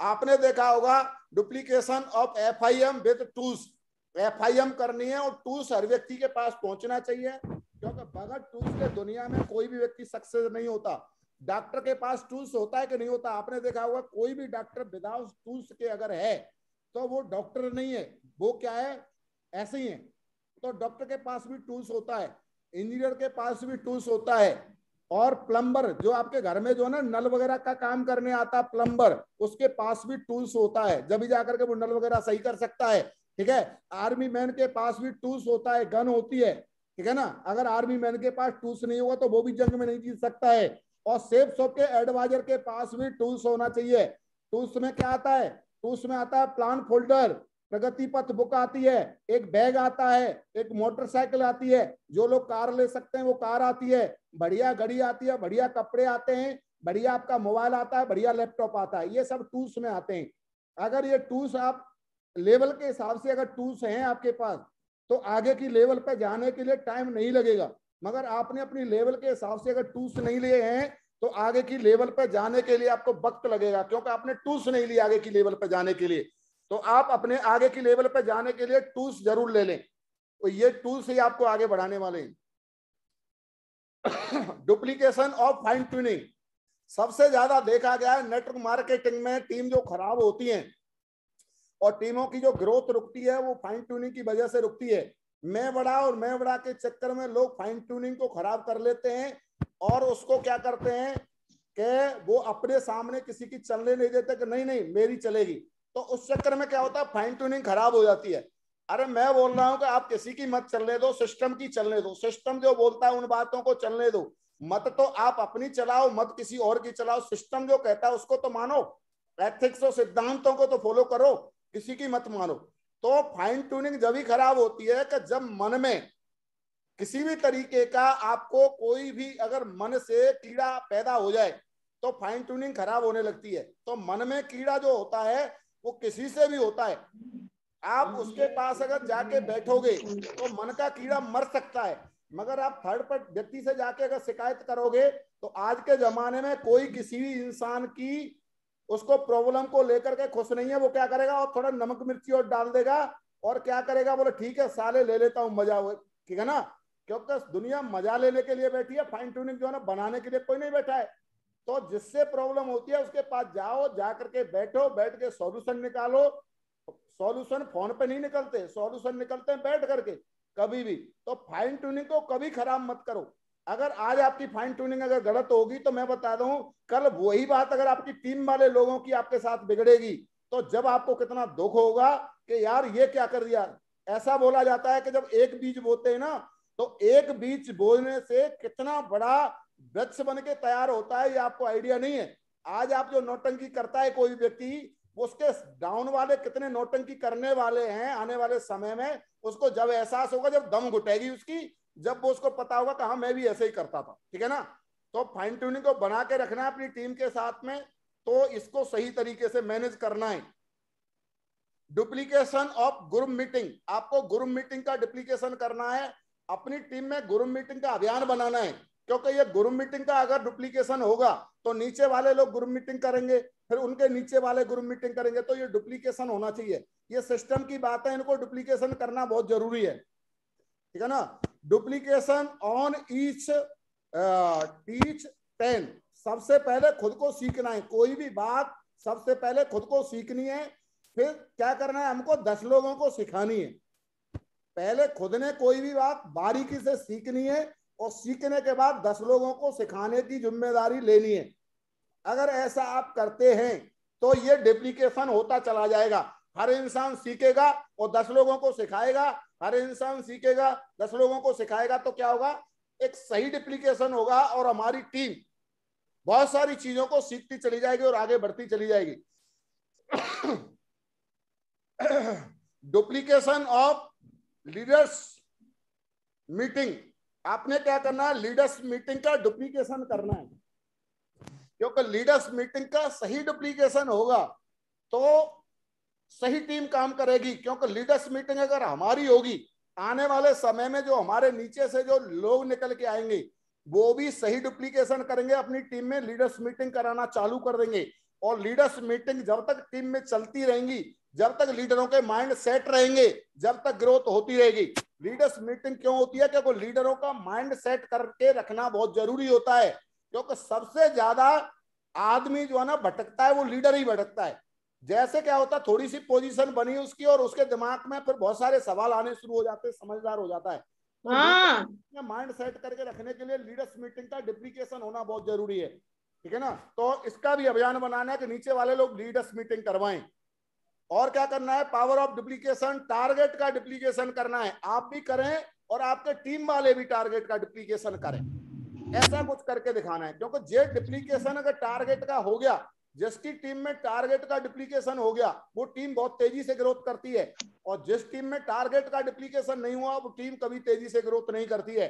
आपने देखा होगा duplication of FIM with tools, FIM करनी है और टूल्स हर व्यक्ति के पास पहुंचना चाहिए, क्योंकि बगैर टूल्स के दुनिया में कोई भी व्यक्ति सक्सेस नहीं होता। डॉक्टर के पास टूल्स होता है कि नहीं होता, आपने देखा होगा कोई भी डॉक्टर विदाउट टूल्स के अगर है तो वो डॉक्टर नहीं है, वो क्या है, ऐसे ही है। तो डॉक्टर के पास भी टूल्स होता है, इंजीनियर के पास भी टूल्स होता है, और प्लम्बर जो आपके घर में जो है ना नल वगैरह का काम करने आता है प्लम्बर, उसके पास भी टूल्स होता है, जब भी जाकर के वो नल वगैरह सही कर सकता है, ठीक है। आर्मी मैन के पास भी टूल्स होता है, गन होती है, ठीक है ना। अगर आर्मी मैन के पास टूल्स नहीं होगा तो वो भी जंग में नहीं जीत सकता है। और सेफ शॉप के एडवाइजर के पास भी टूल्स होना चाहिए। टूल्स में क्या आता है, टूल्स में आता है प्लान फोल्डर, प्रगति पथ बुक आती है, एक बैग आता है, एक मोटरसाइकिल आती है, जो लोग कार ले सकते हैं वो कार आती है, बढ़िया घड़ी आती है, बढ़िया कपड़े आते हैं, बढ़िया आपका मोबाइल आता है, बढ़िया लैपटॉप आता है, ये सब टूल्स में आते हैं। अगर ये टूल्स आप लेवल के हिसाब से अगर टूल्स हैं आपके पास तो आगे की लेवल पे जाने के लिए टाइम नहीं लगेगा। मगर आपने अपनी लेवल के हिसाब से अगर टूल्स नहीं लिए हैं तो आगे की लेवल पे जाने के लिए आपको वक्त लगेगा, क्योंकि आपने टूल्स नहीं लिए आगे की लेवल पे जाने के लिए। तो आप अपने आगे की लेवल पे जाने के लिए टूल्स जरूर ले लें, तो ये टूल्स ही आपको आगे बढ़ाने वाले हैं। डुप्लीकेशन ऑफ फाइन ट्यूनिंग, सबसे ज्यादा देखा गया है नेटवर्क मार्केटिंग में टीम जो खराब होती है और टीमों की जो ग्रोथ रुकती है वो फाइन ट्यूनिंग की वजह से रुकती है। मैं बड़ा के चक्कर में लोग फाइन ट्यूनिंग को खराब कर लेते हैं और उसको क्या करते हैं कि वो अपने सामने किसी की चलने नहीं देते कि नहीं नहीं मेरी चलेगी, तो उस चक्कर में क्या होता है फाइन ट्यूनिंग खराब हो जाती है। अरे मैं बोल रहा हूं कि आप किसी की मत चलने दो, सिस्टम की चलने दो, सिस्टम जो बोलता है उन बातों को चलने दो, मत तो आप अपनी चलाओ, मत किसी और की चलाओ। सिस्टम जो कहता है उसको तो मानो, एथिक्स और सिद्धांतों को तो फॉलो करो, किसी की मत मानो। तो फाइन ट्यूनिंग जब ही खराब होती है कि जब मन में किसी भी तरीके का आपको कोई भी अगर मन से कीड़ा पैदा हो जाए तो फाइन ट्यूनिंग खराब होने लगती है। तो मन में कीड़ा जो होता है वो किसी से भी होता है, आप उसके पास अगर जाके बैठोगे तो मन का कीड़ा मर सकता है, मगर आप थर्ड पार्टी व्यक्ति से जाके अगर शिकायत करोगे तो आज के जमाने में कोई किसी भी इंसान की उसको प्रॉब्लम को लेकर के खुश नहीं है। वो क्या करेगा, और थोड़ा नमक मिर्ची और डाल देगा और क्या करेगा, बोले ठीक है साले ले लेता हूं मजा हुए, ठीक है ना। क्योंकि दुनिया मजा लेने के लिए बैठी है, फाइन ट्यूनिंग जो है ना बनाने के लिए कोई नहीं बैठा है। तो जिससे प्रॉब्लम होती है उसके पास जाओ, जा करके बैठो, बैठ के सॉल्यूशन निकालो। सॉल्यूशन फोन पे नहीं निकलते, सॉल्यूशन निकलते हैं बैठ करके कभी भी। तो फाइन ट्यूनिंग को कभी खराब मत करो। अगर आज आपकी फाइन ट्यूनिंग अगर गलत होगी तो मैं बता दूं, कल वही बात अगर आपकी टीम वाले लोगों की आपके साथ बिगड़ेगी तो जब आपको कितना दुख होगा कि यार ये क्या कर दिया। ऐसा बोला जाता है कि जब एक बीज बोते हैं ना, तो एक बीज बोने से कितना बड़ा वृक्ष बन के तैयार होता है ये आपको आइडिया नहीं है। आज आप जो नौटंकी करता है कोई व्यक्ति, उसके डाउन वाले कितने नौटंकी करने वाले हैं आने वाले समय में, उसको जब एहसास होगा, जब दम घुटेगी उसकी, जब वो उसको पता होगा कि हाँ मैं भी ऐसे ही करता था। ठीक है ना। तो फाइन ट्यूनिंग को बना के रखना है अपनी टीम के साथ में, तो इसको सही तरीके से मैनेज करना है। डुप्लीकेशन ऑफ ग्रुप मीटिंग, आपको ग्रुप मीटिंग का डुप्लीकेशन करना है। अपनी टीम में ग्रुप मीटिंग का अभियान बनाना है, क्योंकि ये ग्रुप मीटिंग का अगर डुप्लीकेशन होगा तो नीचे वाले लोग ग्रुप मीटिंग करेंगे, फिर उनके नीचे वाले ग्रुप मीटिंग करेंगे, तो ये डुप्लीकेशन होना चाहिए। ये सिस्टम की बात है, इनको डुप्लीकेशन करना बहुत जरूरी है। ठीक है ना। डुप्लीकेशन ऑन ईच टीच 10, सबसे पहले खुद को सीखना है। कोई भी बात सबसे पहले खुद को सीखनी है, फिर क्या करना है, हमको 10 लोगों को सिखानी है। पहले खुद ने कोई भी बात बारीकी से सीखनी है और सीखने के बाद 10 लोगों को सिखाने की जिम्मेदारी लेनी है। अगर ऐसा आप करते हैं तो ये डुप्लीकेशन होता चला जाएगा। हर इंसान सीखेगा और 10 लोगों को सिखाएगा, हर इंसान सीखेगा 10 लोगों को सिखाएगा, तो क्या होगा, एक सही डुप्लीकेशन होगा और हमारी टीम बहुत सारी चीजों को सीखती चली जाएगी और आगे बढ़ती चली जाएगी। डुप्लीकेशन ऑफ लीडर्स मीटिंग, आपने क्या करना है, लीडर्स मीटिंग का डुप्लीकेशन करना है। क्योंकि लीडर्स मीटिंग का सही डुप्लीकेशन होगा तो सही टीम काम करेगी। क्योंकि लीडर्स मीटिंग अगर हमारी होगी, आने वाले समय में जो हमारे नीचे से जो लोग निकल के आएंगे वो भी सही डुप्लीकेशन करेंगे, अपनी टीम में लीडर्स मीटिंग कराना चालू कर देंगे। और लीडर्स मीटिंग जब तक टीम में चलती रहेंगी, जब तक लीडरों के माइंड सेट रहेंगे, जब तक ग्रोथ होती रहेगी। लीडर्स मीटिंग क्यों होती है, क्योंकि लीडरों का माइंड सेट करके रखना बहुत जरूरी होता है। क्योंकि सबसे ज्यादा आदमी जो है ना भटकता है, वो लीडर ही भटकता है। जैसे क्या होता है, थोड़ी सी पोजीशन बनी उसकी और उसके दिमाग में फिर बहुत सारे सवाल आने शुरू हो जाते हैं, समझदार हो जाता है। तो माइंड सेट करके रखने के लिए लीडर्स मीटिंग का डुप्लीकेशन होना बहुत जरूरी है। ठीक है ना। तो इसका भी अभियान बनाना है कि नीचे वाले लोग लीडर्स मीटिंग करवाएं। और क्या करना है, पावर ऑफ डुप्लीकेशन, टारगेट का डुप्लीकेशन करना है। आप भी करें और आपके टीम वाले भी टारगेट का डुप्लीकेशन करें, ऐसा कुछ करके दिखाना है। क्योंकि जे डुप्लीकेशन अगर टारगेट का हो गया, जिसकी टीम में टारगेट का डुप्लीकेशन हो गया, वो टीम बहुत तेजी से ग्रोथ करती है। और जिस टीम में टारगेट का डुप्लीकेशन नहीं हुआ, वो टीम कभी तेजी से ग्रोथ नहीं करती है।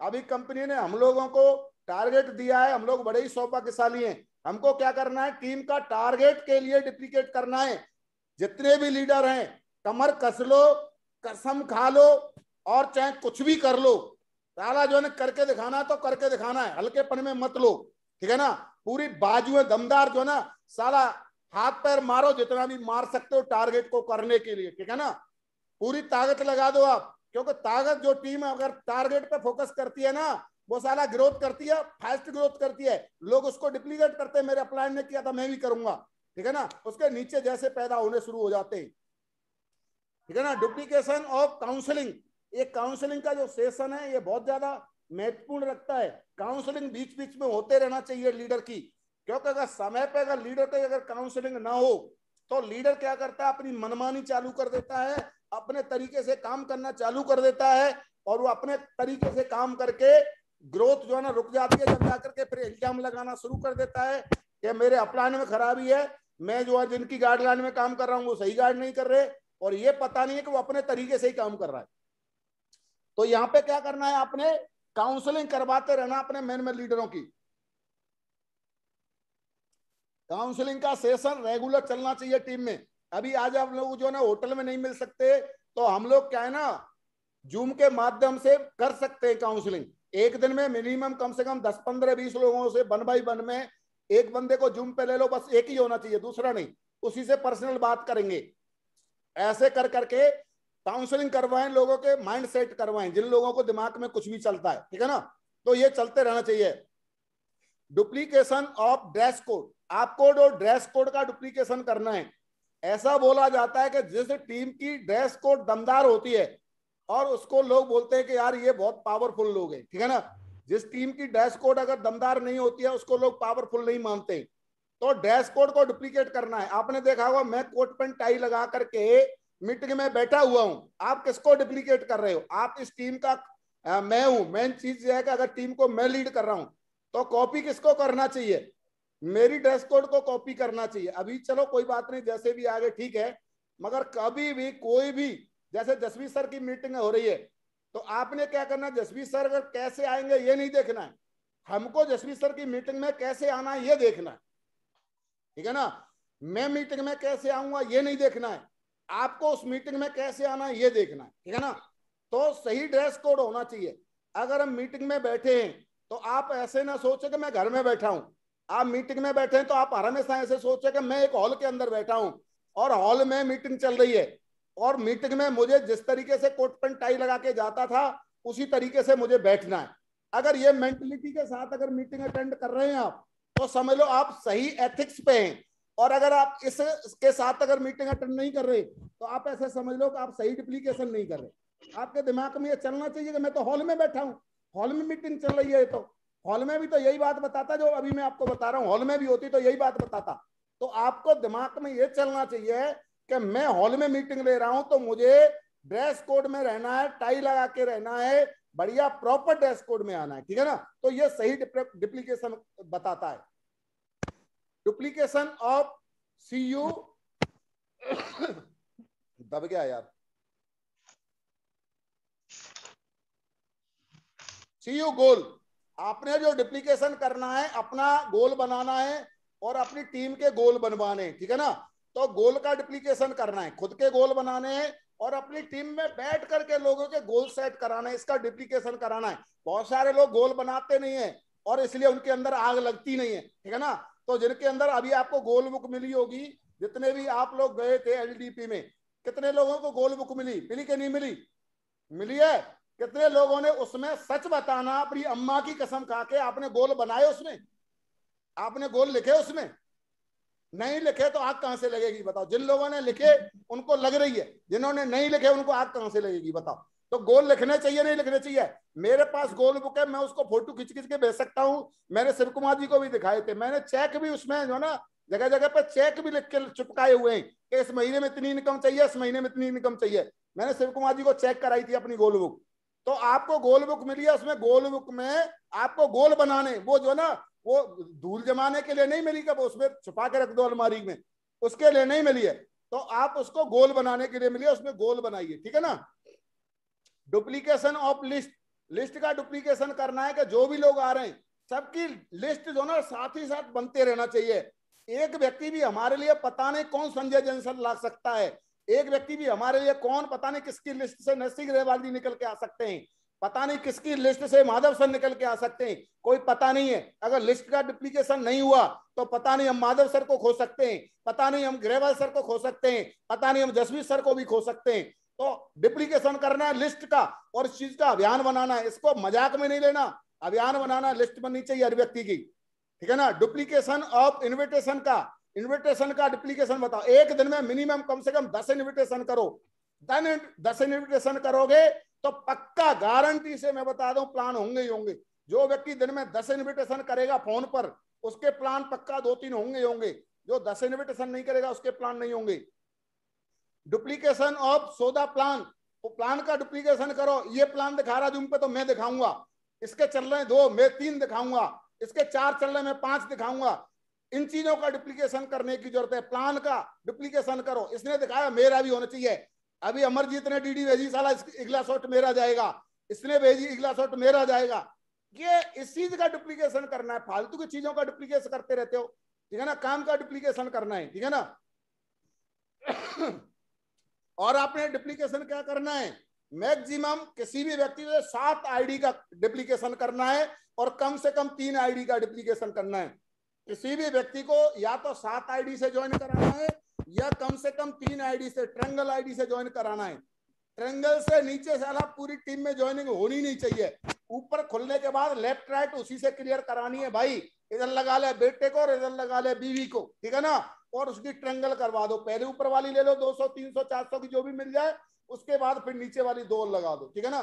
अभी कंपनी ने हम लोगों को टारगेट दिया है, हम लोग बड़े ही सौभाग्यशाली हैं। हमको क्या करना है, टीम का टारगेट के लिए डुप्लीकेट करना है। जितने भी लीडर हैं, कमर कस लो, कसम खा लो और चाहे कुछ भी कर लो, साला जो है करके दिखाना तो करके दिखाना है, हल्केपन में मत लो। ठीक है ना। पूरी बाजुएं दमदार जो है ना, साला हाथ पैर मारो जितना भी मार सकते हो टारगेट को करने के लिए। ठीक है ना। पूरी ताकत लगा दो आप, क्योंकि ताकत जो टीम अगर टारगेट पे फोकस करती है ना, वो साला ग्रोथ करती है, फास्ट ग्रोथ करती है। लोग उसको डुप्लीकेट करते हैं, मेरे अपलाइन ने किया था मैं भी करूंगा। ठीक है ना। उसके नीचे जैसे पैदा होने शुरू हो जाते हैं। ठीक है ना। डुप्लीकेशन ऑफ काउंसलिंग, ये काउंसलिंग का जो सेशन है ये बहुत ज्यादा महत्वपूर्ण रखता है। काउंसलिंग बीच बीच में होते रहना चाहिए लीडर की। क्योंकि अगर समय पे अगर लीडर की अगर काउंसलिंग ना हो तो लीडर क्या करता है, अपनी मनमानी चालू कर देता है, अपने तरीके से काम करना चालू कर देता है। और वो अपने तरीके से काम करके ग्रोथ जो है ना रुक जाती है। जब जाकर के फिर इल्जाम लगाना शुरू कर देता है कि मेरे अपलाइन में खराबी है, मैं जो है जिनकी गाइडलाइन में काम कर रहा हूँ वो सही गाइड नहीं कर रहे, और ये पता नहीं है कि वो अपने तरीके से ही काम कर रहा है। तो यहाँ पे क्या करना है, आपने काउंसलिंग करवाते रहना अपने मेन लीडरों की। काउंसलिंग का सेशन रेगुलर चलना चाहिए टीम में। अभी आज आप लोग जो है ना होटल में नहीं मिल सकते, तो हम लोग क्या है ना जूम के माध्यम से कर सकते हैं काउंसलिंग। एक दिन में मिनिमम कम से कम 10 15 20 लोगों से 1 बाई 1 में एक बंदे को जूम पे ले लो, बस एक ही होना चाहिए, दूसरा नहीं, उसी से पर्सनल बात करेंगे। ऐसे कर करके काउंसलिंग करवाएं, लोगों के माइंड सेट करवाएं, जिन लोगों को दिमाग में कुछ भी चलता है, ठीक है ना, तो ये चलते रहना चाहिए। डुप्लीकेशन ऑफ ड्रेस कोड, आप कोड और ड्रेस कोड का डुप्लीकेशन करना है। ऐसा बोला जाता है कि जिस टीम की ड्रेस कोड दमदार होती है और उसको लोग बोलते हैं कि यार ये बहुत पावरफुल लोग हैं, ठीक है ना। जिस टीम की ड्रेस कोड अगर दमदार नहीं होती है उसको लोग पावरफुल नहीं मानते। तो ड्रेस कोड को डुप्लीकेट करना है। आपने देखा होगा मैं कोट पैंट टाई लगा करके मीटिंग में बैठा हुआ हूं, आप किसको डुप्लीकेट कर रहे हो? आप इस टीम का मैं हूं। मेन चीज यह है कि अगर टीम को मैं लीड कर रहा हूं तो कॉपी किसको करना चाहिए? मेरी ड्रेस कोड को कॉपी करना चाहिए। अभी चलो कोई बात नहीं, जैसे भी आगे ठीक है, मगर कभी भी कोई भी, जैसे जसवीर सर की मीटिंग हो रही है तो आपने क्या करना, जसवीर सर अगर कैसे आएंगे ये नहीं देखना है, हमको जसवीर सर की मीटिंग में कैसे आना है ये देखना है, ठीक है ना। मैं मीटिंग में कैसे आऊंगा ये नहीं देखना है, आपको उस मीटिंग में कैसे आना है ये देखना है, ठीक है ना। तो सही ड्रेस कोड होना चाहिए। अगर हम मीटिंग में बैठे हैं तो आप ऐसे ना सोचे कि मैं घर में बैठा हूं। आप मीटिंग में बैठे हैं तो आप हमेशा ऐसे सोचे कि मैं एक हॉल के अंदर बैठा हूं और हॉल में मीटिंग चल रही है और मीटिंग में मुझे जिस तरीके से कोट पैंट टाई लगा के जाता था उसी तरीके से मुझे बैठना है। अगर ये मेंटलिटी के साथ अगर मीटिंग अटेंड कर रहे हैं आप तो समझ लो आप सही एथिक्स पे हैं। और अगर आप इसके साथ अगर मीटिंग अटेंड नहीं कर रहे तो आप ऐसे समझ लो कि आप सही डुप्लीकेशन नहीं कर रहे। आपके दिमाग में ये चलना चाहिए कि मैं तो हॉल में बैठा हूं, हॉल में मीटिंग चल रही है, तो हॉल में भी तो यही बात बताता जो अभी मैं आपको बता रहा हूं, हॉल में भी होती तो यही बात बताता। तो आपको दिमाग में ये चलना चाहिए कि मैं हॉल में मीटिंग ले रहा हूं तो मुझे ड्रेस कोड में रहना है, टाई लगा के रहना है, बढ़िया प्रॉपर ड्रेस कोड में आना है, ठीक है ना। तो ये सही डुप्लीकेशन बताता है। डुप्लीकेशन ऑफ सीयू दब गया यार, सीयू गोल। आपने जो डुप्लीकेशन करना है अपना गोल बनाना है और अपनी टीम के गोल बनवाने, ठीक है ना। तो गोल का डुप्लीकेशन करना है, खुद के गोल बनाने हैं और अपनी टीम में बैठ करके लोगों के गोल सेट कराना है, इसका डुप्लीकेशन कराना है। बहुत सारे लोग गोल बनाते नहीं है और इसलिए उनके अंदर आग लगती नहीं है, ठीक है ना। तो जिनके अंदर अभी आपको गोल बुक मिली होगी, जितने भी आप लोग गए थे एलडीपी में, कितने लोगों को गोल बुक मिली? मिली कि नहीं मिली? मिली है। कितने लोगों ने उसमें सच बताना, अपनी अम्मा की कसम खा के आपने गोल बनाए, उसमें आपने गोल लिखे? उसमें नहीं लिखे तो आग कहां से लगेगी बताओ? जिन लोगों ने लिखे उनको लग रही है, जिन्होंने नहीं लिखे उनको आग कहां से लगेगी बताओ? तो गोल लिखने चाहिए नहीं लिखने चाहिए? मेरे पास गोल बुक है, मैं उसको फोटो खींच खींच के भेज सकता हूं। मैंने शिव कुमार जी को भी दिखाए थे, मैंने चेक भी उसमें जो ना जगह जगह पे चेक भी लिख के चिपकाए हुए हैं कि इस महीने में इतनी इनकम चाहिए, इस महीने में इतनी इनकम चाहिए। मैंने शिव कुमार जी को चेक कराई थी अपनी गोल बुक। तो आपको गोल बुक मिली है, उसमें गोल बुक में आपको गोल बनाने, वो जो ना वो धूल जमाने के लिए नहीं मिली कि उसमें छुपा के रख दो अलमारी में, उसके लिए नहीं मिली है। तो आप उसको गोल बनाने के लिए मिली है, उसमें गोल बनाइए, ठीक है ना। डुप्लीकेशन ऑफ लिस्ट, लिस्ट का डुप्लीकेशन करना है कि जो भी लोग आ रहे हैं सबकी लिस्ट जो ना साथ ही साथ बनते रहना चाहिए। एक व्यक्ति भी हमारे लिए पता नहीं कौन संजय जंसल ला सकता है, एक व्यक्ति भी हमारे लिए कौन पता नहीं किसकी लिस्ट से नरसिंह ग्रेवाल जी निकल के आ सकते हैं, पता नहीं किसकी लिस्ट से माधव सर निकल के आ सकते हैं, कोई पता नहीं है। अगर लिस्ट का डुप्लीकेशन नहीं हुआ तो पता नहीं हम माधव सर को खो सकते हैं, पता नहीं हम ग्रेवाल सर को खो सकते हैं, पता नहीं हम जसवीर सर को भी खो सकते हैं। तो डुप्लीकेशन करना है लिस्ट का और इस चीज का अभियान बनाना है, इसको मजाक में नहीं लेना, अभियान बनाना, लिस्ट बननी चाहिए हर व्यक्ति की, ठीक है ना। डुप्लीकेशन ऑफ इन्विटेशन का, इन्विटेशन का डुप्लीकेशन बताओ। एक दिन में मिनिमम कम से कम 10 इन्विटेशन करो। 10 इन्विटेशन करोगे तो पक्का गारंटी से मैं बता दूं प्लान होंगे ही होंगे। जो व्यक्ति दिन में 10 इन्विटेशन करेगा फोन पर उसके प्लान पक्का 2-3 होंगे ही होंगे, जो 10 इन्विटेशन नहीं करेगा उसके प्लान नहीं होंगे। डुप्लीकेशन ऑफ सौदा प्लान, तो प्लान का डुप्लीकेशन करो। ये प्लान दिखा रहा जूम पे तो मैं दिखाऊंगा, इसके चल रहे 2 मैं 3 दिखाऊंगा, इसके 4 चल रहे मैं 5 दिखाऊंगा। इन चीजों का डुप्लीकेशन करने की जरूरत है। प्लान का डुप्लीकेशन करो, इसने दिखाया मेरा भी होना चाहिए। अभी अमरजीत ने डीडी भेजी, साला अगला शॉट मेरा जाएगा, इसने भेजी अगला शॉट मेरा जाएगा। ये इस चीज का डुप्लीकेशन करना है, फालतू की चीजों का डुप्लीकेशन करते रहते हो, ठीक है ना। काम का डुप्लीकेशन करना है, ठीक है ना। और आपने डुप्लीकेशन क्या करना है, मैक्सिमम किसी भी व्यक्ति से 7 आईडी का डुप्लीकेशन करना है और कम से कम 3 आईडी का डुप्लीकेशन करना है। किसी भी व्यक्ति को या तो 7 आईडी से ज्वाइन कराना है या कम से कम 3 आईडी से, ट्रायंगल आईडी से ज्वाइन कराना है। ट्रायंगल से नीचे साला पूरी टीम में ज्वाइनिंग होनी नहीं चाहिए। ऊपर खुलने के बाद लेफ्ट राइट उसी से क्लियर करानी है भाई। इधर लगा ले बेटे को और इधर लगा ले बीवी को, ठीक है ना, और उसकी ट्रायंगल करवा दो। पहले ऊपर वाली ले लो 200 300 400 की जो भी मिल जाए, उसके बाद फिर नीचे वाली 2 लगा दो, ठीक है ना।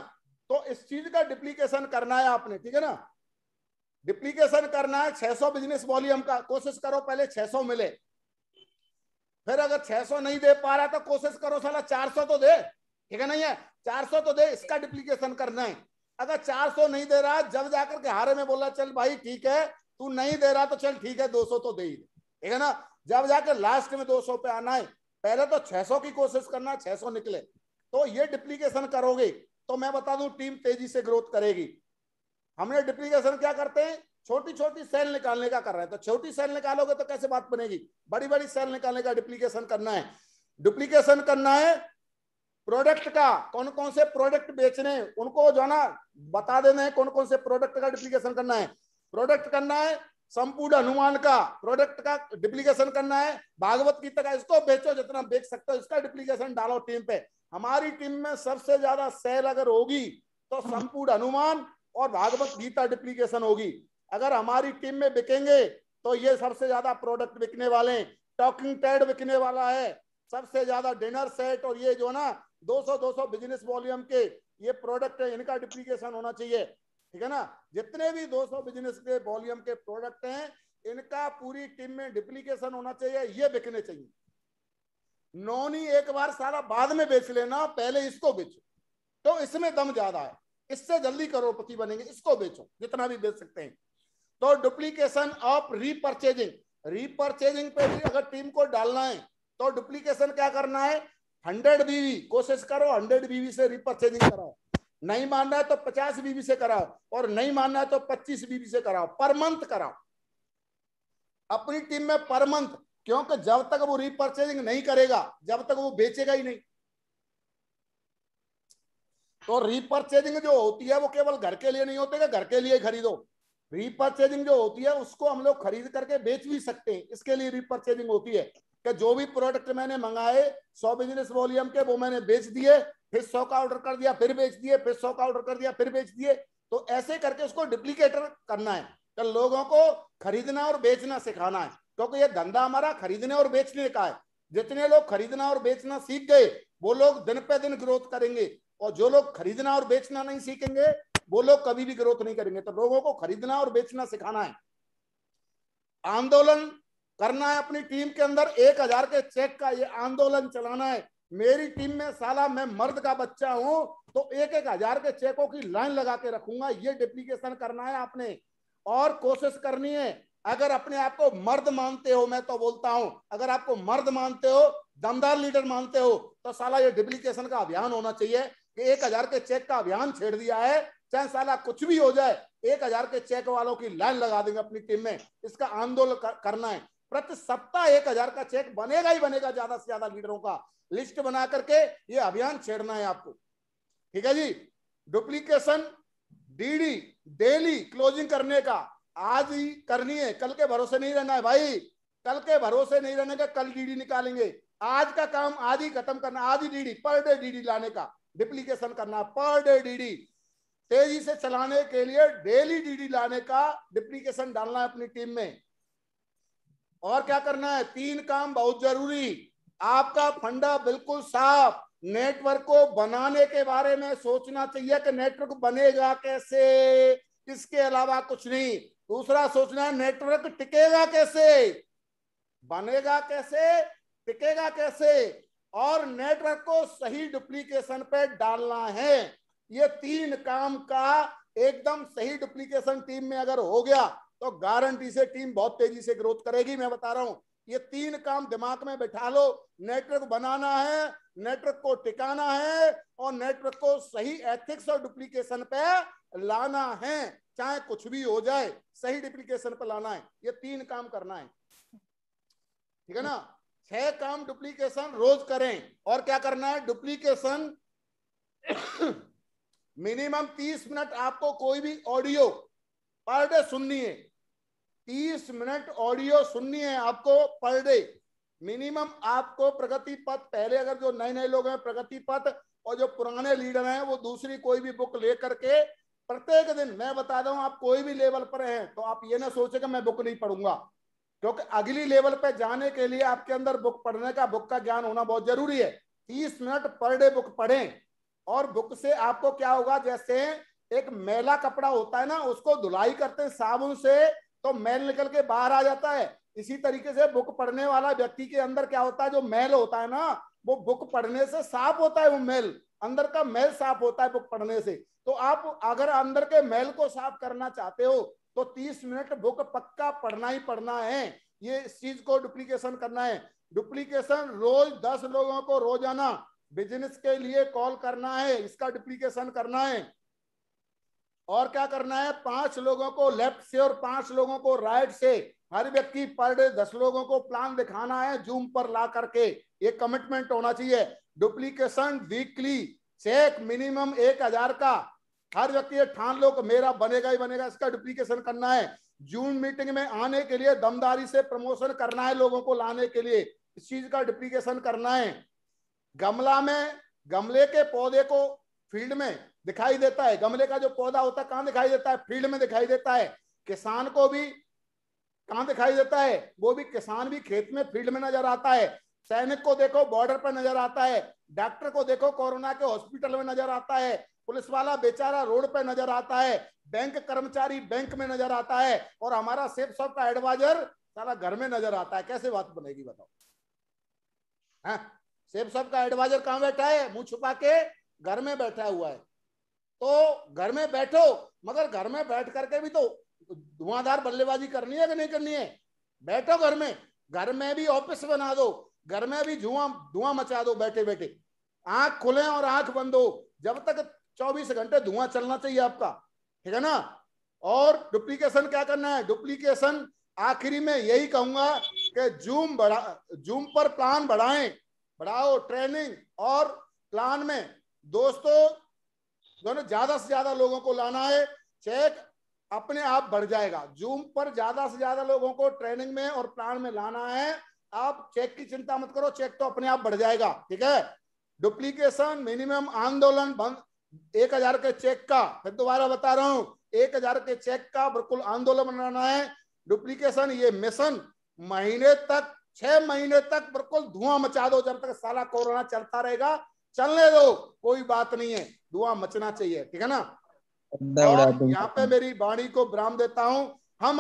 तो इस चीज का डिप्लीकेशन करना है आपने, ठीक है ना। डिप्लीकेशन करना है 600 बिजनेस वॉल्यूम का। कोशिश करो पहले 600 मिले, फिर अगर 600 नहीं दे पा रहा तो कोशिश करो साला 400 तो दे, ठीक है नहीं है, 400 तो दे। इसका डिप्लीकेशन करना है। अगर 400 नहीं दे रहा, जब जाकर के हारे में बोला चल भाई ठीक है तू नहीं दे रहा तो चल ठीक है 200 तो दे ही, ठीक है ना। जब जाकर लास्ट में 200 पे आना है, पहले तो 600 की कोशिश करना, 600 निकले तो ये डिप्लीकेशन करोगे तो मैं बता दूं टीम तेजी से ग्रोथ करेगी। हमने डिप्लीकेशन क्या करते हैं, छोटी छोटी सेल निकालने का कर रहे हैं। तो छोटी सेल निकालोगे तो कैसे बात बनेगी, बड़ी बड़ी सेल निकालने का डिप्लीकेशन करना है। डुप्लीकेशन करना है प्रोडक्ट का, कौन कौन से प्रोडक्ट बेचने उनको जो है ना बता देना है, कौन कौन से प्रोडक्ट का डिप्लीकेशन करना है। प्रोडक्ट करना है संपूर्ण हनुमान का, प्रोडक्ट का डिप्लीकेशन करना है। भागवत गीता का, इसको बेचो जितना बेच सकते हो, इसका डिप्लीकेशन डालो टीम पे। हमारी टीम में सबसे ज्यादा सेल अगर होगी तो संपूर्ण हनुमान और भागवत गीता डिप्लीकेशन होगी। अगर हमारी टीम में बिकेंगे तो ये सबसे ज्यादा प्रोडक्ट बिकने वाले हैं। टॉकिंग टेड बिकने वाला है सबसे ज्यादा, डिनर सेट और ये जो ना 200 बिजनेस वॉल्यूम के ये प्रोडक्ट है, इनका डिप्लीकेशन होना चाहिए, ठीक है ना। जितने भी 200 बिजनेस के वॉल्यूम के प्रोडक्ट हैं इनका पूरी टीम में डिप्लीकेशन होना चाहिए, ये बिकने चाहिए। नॉनी एक बार सारा बाद में बेच लेना, पहले इसको बेचो तो इसमें दम ज्यादा है, इससे जल्दी करोड़पति बनेंगे। इसको बेचो जितना भी बेच सकते हैं। तो डुप्लीकेशन ऑफ रीपर्चेजिंग, रीपर्चेजिंग पे भी अगर टीम को डालना है तो डुप्लीकेशन क्या करना है, 100 बीवी कोशिश करो 100 बीवी से रीपर्चेजिंग कराओ। नहीं मानना है तो 50 बीवी से कराओ, और नहीं मानना है तो 25 बीवी से कराओ। पर मंथ कराओ अपनी टीम में, पर मंथ, क्योंकि जब तक वो रीपर्चेजिंग नहीं करेगा जब तक वो बेचेगा ही नहीं। तो रीपर्चेजिंग जो होती है वो केवल घर के लिए नहीं होती है घर के लिए खरीदो। रीपर्चेजिंग जो होती है उसको हम लोग खरीद करके बेच भी सकते हैं, इसके लिए रीपर्चेजिंग होती है कि जो भी प्रोडक्ट मैंने मंगाए 100 बिजनेस वॉल्यूम के वो मैंने बेच दिए, फिर 100 का ऑर्डर कर दिया फिर बेच दिए, फिर 100 का ऑर्डर कर दिया फिर बेच दिए। तो ऐसे करके उसको डुप्लीकेटर करना है, तो लोगों को खरीदना और बेचना सिखाना है, क्योंकि ये धंधा हमारा खरीदने और बेचने का है। जितने लोग खरीदना और बेचना सीख गए वो लोग दिन पे दिन ग्रोथ करेंगे, और जो लोग खरीदना और बेचना नहीं सीखेंगे वो लोग कभी भी ग्रोथ नहीं करेंगे। तो लोगों को खरीदना और बेचना सिखाना है। आंदोलन करना है अपनी टीम के अंदर, 1000 के चेक का ये आंदोलन चलाना है। मेरी टीम में साला मैं मर्द का बच्चा हूं तो 1000 के चेकों की लाइन लगा के रखूंगा, ये डुप्लीकेशन करना है आपने। और कोशिश करनी है, अगर अपने आप को मर्द मानते हो, मैं तो बोलता हूं अगर आपको मर्द मानते हो, दमदार लीडर मानते हो, तो साला ये डुप्लीकेशन का अभियान होना चाहिए कि 1000 के चेक का अभियान छेड़ दिया है, चाहे साला कुछ भी हो जाए 1000 के चेक वालों की लाइन लगा देंगे अपनी टीम में। इसका आंदोलन करना है। प्रति सप्ताह 1000 का चेक बनेगा ही बनेगा, ज्यादा से ज्यादा लीडरों का लिस्ट बना करके ये अभियान छेड़ना है आपको, ठीक है जी। डुप्लीकेशन डीडी डेली क्लोजिंग करने का आज ही करनी है, कल के भरोसे नहीं रहना है भाई, कल के भरोसे नहीं रहने का। कल डीडी निकालेंगे, आज का काम आज ही खत्म करना, आज ही डीडी पर डे डीडी लाने का डुप्लीकेशन करना, पर डे डीडी तेजी से चलाने के लिए डेली डीडी लाने का डुप्लीकेशन डालना है अपनी टीम में। और क्या करना है, 3 काम बहुत जरूरी। आपका फंडा बिल्कुल साफ, नेटवर्क को बनाने के बारे में सोचना चाहिए कि नेटवर्क बनेगा कैसे, इसके अलावा कुछ नहीं। दूसरा सोचना है नेटवर्क टिकेगा कैसे, बनेगा कैसे, टिकेगा कैसे, और नेटवर्क को सही डुप्लीकेशन पे डालना है। ये 3 काम का एकदम सही डुप्लीकेशन टीम में अगर हो गया तो गारंटी से टीम बहुत तेजी से ग्रोथ करेगी। मैं बता रहा हूं, ये 3 काम दिमाग में बैठा लो। नेटवर्क बनाना है, नेटवर्क को टिकाना है, और नेटवर्क को सही एथिक्स और डुप्लीकेशन पे लाना है, चाहे कुछ भी हो जाए सही डुप्लीकेशन पे लाना है। ये 3 काम करना है, ठीक है ना। 6 काम डुप्लीकेशन रोज करें। और क्या करना है, डुप्लीकेशन मिनिमम 30 मिनट आपको कोई भी ऑडियो पर डे सुननी है। 30 मिनट ऑडियो सुननी है आपको पर डे मिनिमम। आपको प्रगति पथ, पहले अगर जो नए नए लोग हैं प्रगति पथ और जो पुराने लीडर हैं वो दूसरी कोई भी बुक ले करके प्रत्येक दिन, मैं बता दूं आप कोई भी लेवल पर हैं तो आप ये ना सोचे कि मैं बुक नहीं पढ़ूंगा, क्योंकि अगली लेवल पे जाने के लिए आपके अंदर बुक पढ़ने का, बुक का ज्ञान होना बहुत जरूरी है। 30 मिनट पर डे बुक पढ़ें, और बुक से आपको क्या होगा, जैसे एक मैला कपड़ा होता है ना, उसको धुलाई करते हैं साबुन से तो मैल निकल के बाहर आ जाता है, इसी तरीके से बुक पढ़ने वाला व्यक्ति के अंदर क्या होता है, जो मैल होता है ना वो बुक पढ़ने से साफ होता है, वो मैल अंदर का मैल साफ होता है बुक पढ़ने से। तो आप अगर अंदर के मैल को साफ करना चाहते हो तो 30 मिनट बुक पक्का पढ़ना ही पढ़ना है। ये इस चीज को डुप्लीकेशन करना है। डुप्लीकेशन रोज 10 लोगों को रोजाना बिजनेस के लिए कॉल करना है, इसका डुप्लीकेशन करना है। और क्या करना है, 5 लोगों को लेफ्ट से और 5 लोगों को राइट से, हर व्यक्ति पर डे 10 लोगों को प्लान दिखाना है जूम पर ला करके, ये कमिटमेंट होना चाहिए। डुप्लीकेशन वीकली चेक मिनिमम 1000 का, हर व्यक्ति ये ठान लो कि मेरा बनेगा ही बनेगा, इसका डुप्लीकेशन करना है। जून मीटिंग में आने के लिए दमदारी से प्रमोशन करना है, लोगों को लाने के लिए इस चीज का डुप्लीकेशन करना है। गमला में, गमले के पौधे को फील्ड में दिखाई देता है, गमले का जो पौधा होता है कहां दिखाई देता है, फील्ड में दिखाई देता है। किसान को भी कहां दिखाई देता है, वो भी, किसान भी खेत में फील्ड में नजर आता है। सैनिक को देखो बॉर्डर पर नजर आता है, डॉक्टर को देखो कोरोना के हॉस्पिटल में नजर आता है, पुलिस वाला बेचारा रोड पे नजर आता है, बैंक कर्मचारी बैंक में नजर आता है, और हमारा सेफ शॉप का एडवाइजर साला घर में नजर आता है। कैसे बात बनेगी बताओ? हाँ, सेफ शॉप का एडवाइजर कहां बैठा है, मुंह छुपा के घर में बैठा हुआ है। तो घर में बैठो, मगर घर में बैठ करके भी तो धुआंधार बल्लेबाजी करनी है कि नहीं करनी है? बैठो घर में, घर में भी ऑफिस बना दो, घर में भी धुआं मचा दो बैठे बैठे। आंख खुले और आंख बंद हो, जब तक 24 घंटे धुआं चलना चाहिए आपका, ठीक है ना। और डुप्लीकेशन क्या करना है, डुप्लीकेशन आखिरी में यही कहूंगा कि जूम पर प्लान बढ़ाओ ट्रेनिंग, और प्लान में दोस्तों दोनों ज्यादा से ज्यादा लोगों को लाना है, चेक अपने आप बढ़ जाएगा। जूम पर ज्यादा से ज्यादा लोगों को ट्रेनिंग में और प्लान में लाना है, आप चेक की चिंता मत करो, चेक तो अपने आप बढ़ जाएगा, ठीक है। डुप्लीकेशन मिनिमम आंदोलन बंद, 1000 के चेक का, फिर दोबारा बता रहा हूं, 1000 के चेक का बिल्कुल आंदोलन बनाना है। डुप्लीकेशन ये मिशन महीने तक, 6 महीने तक बिल्कुल धुआं मचा दो, जब तक साला कोरोना चलता रहेगा चलने दो, कोई बात नहीं है, धुआं मचना चाहिए, ठीक है ना। और यहाँ पे मेरी वाणी को विराम देता हूं। हम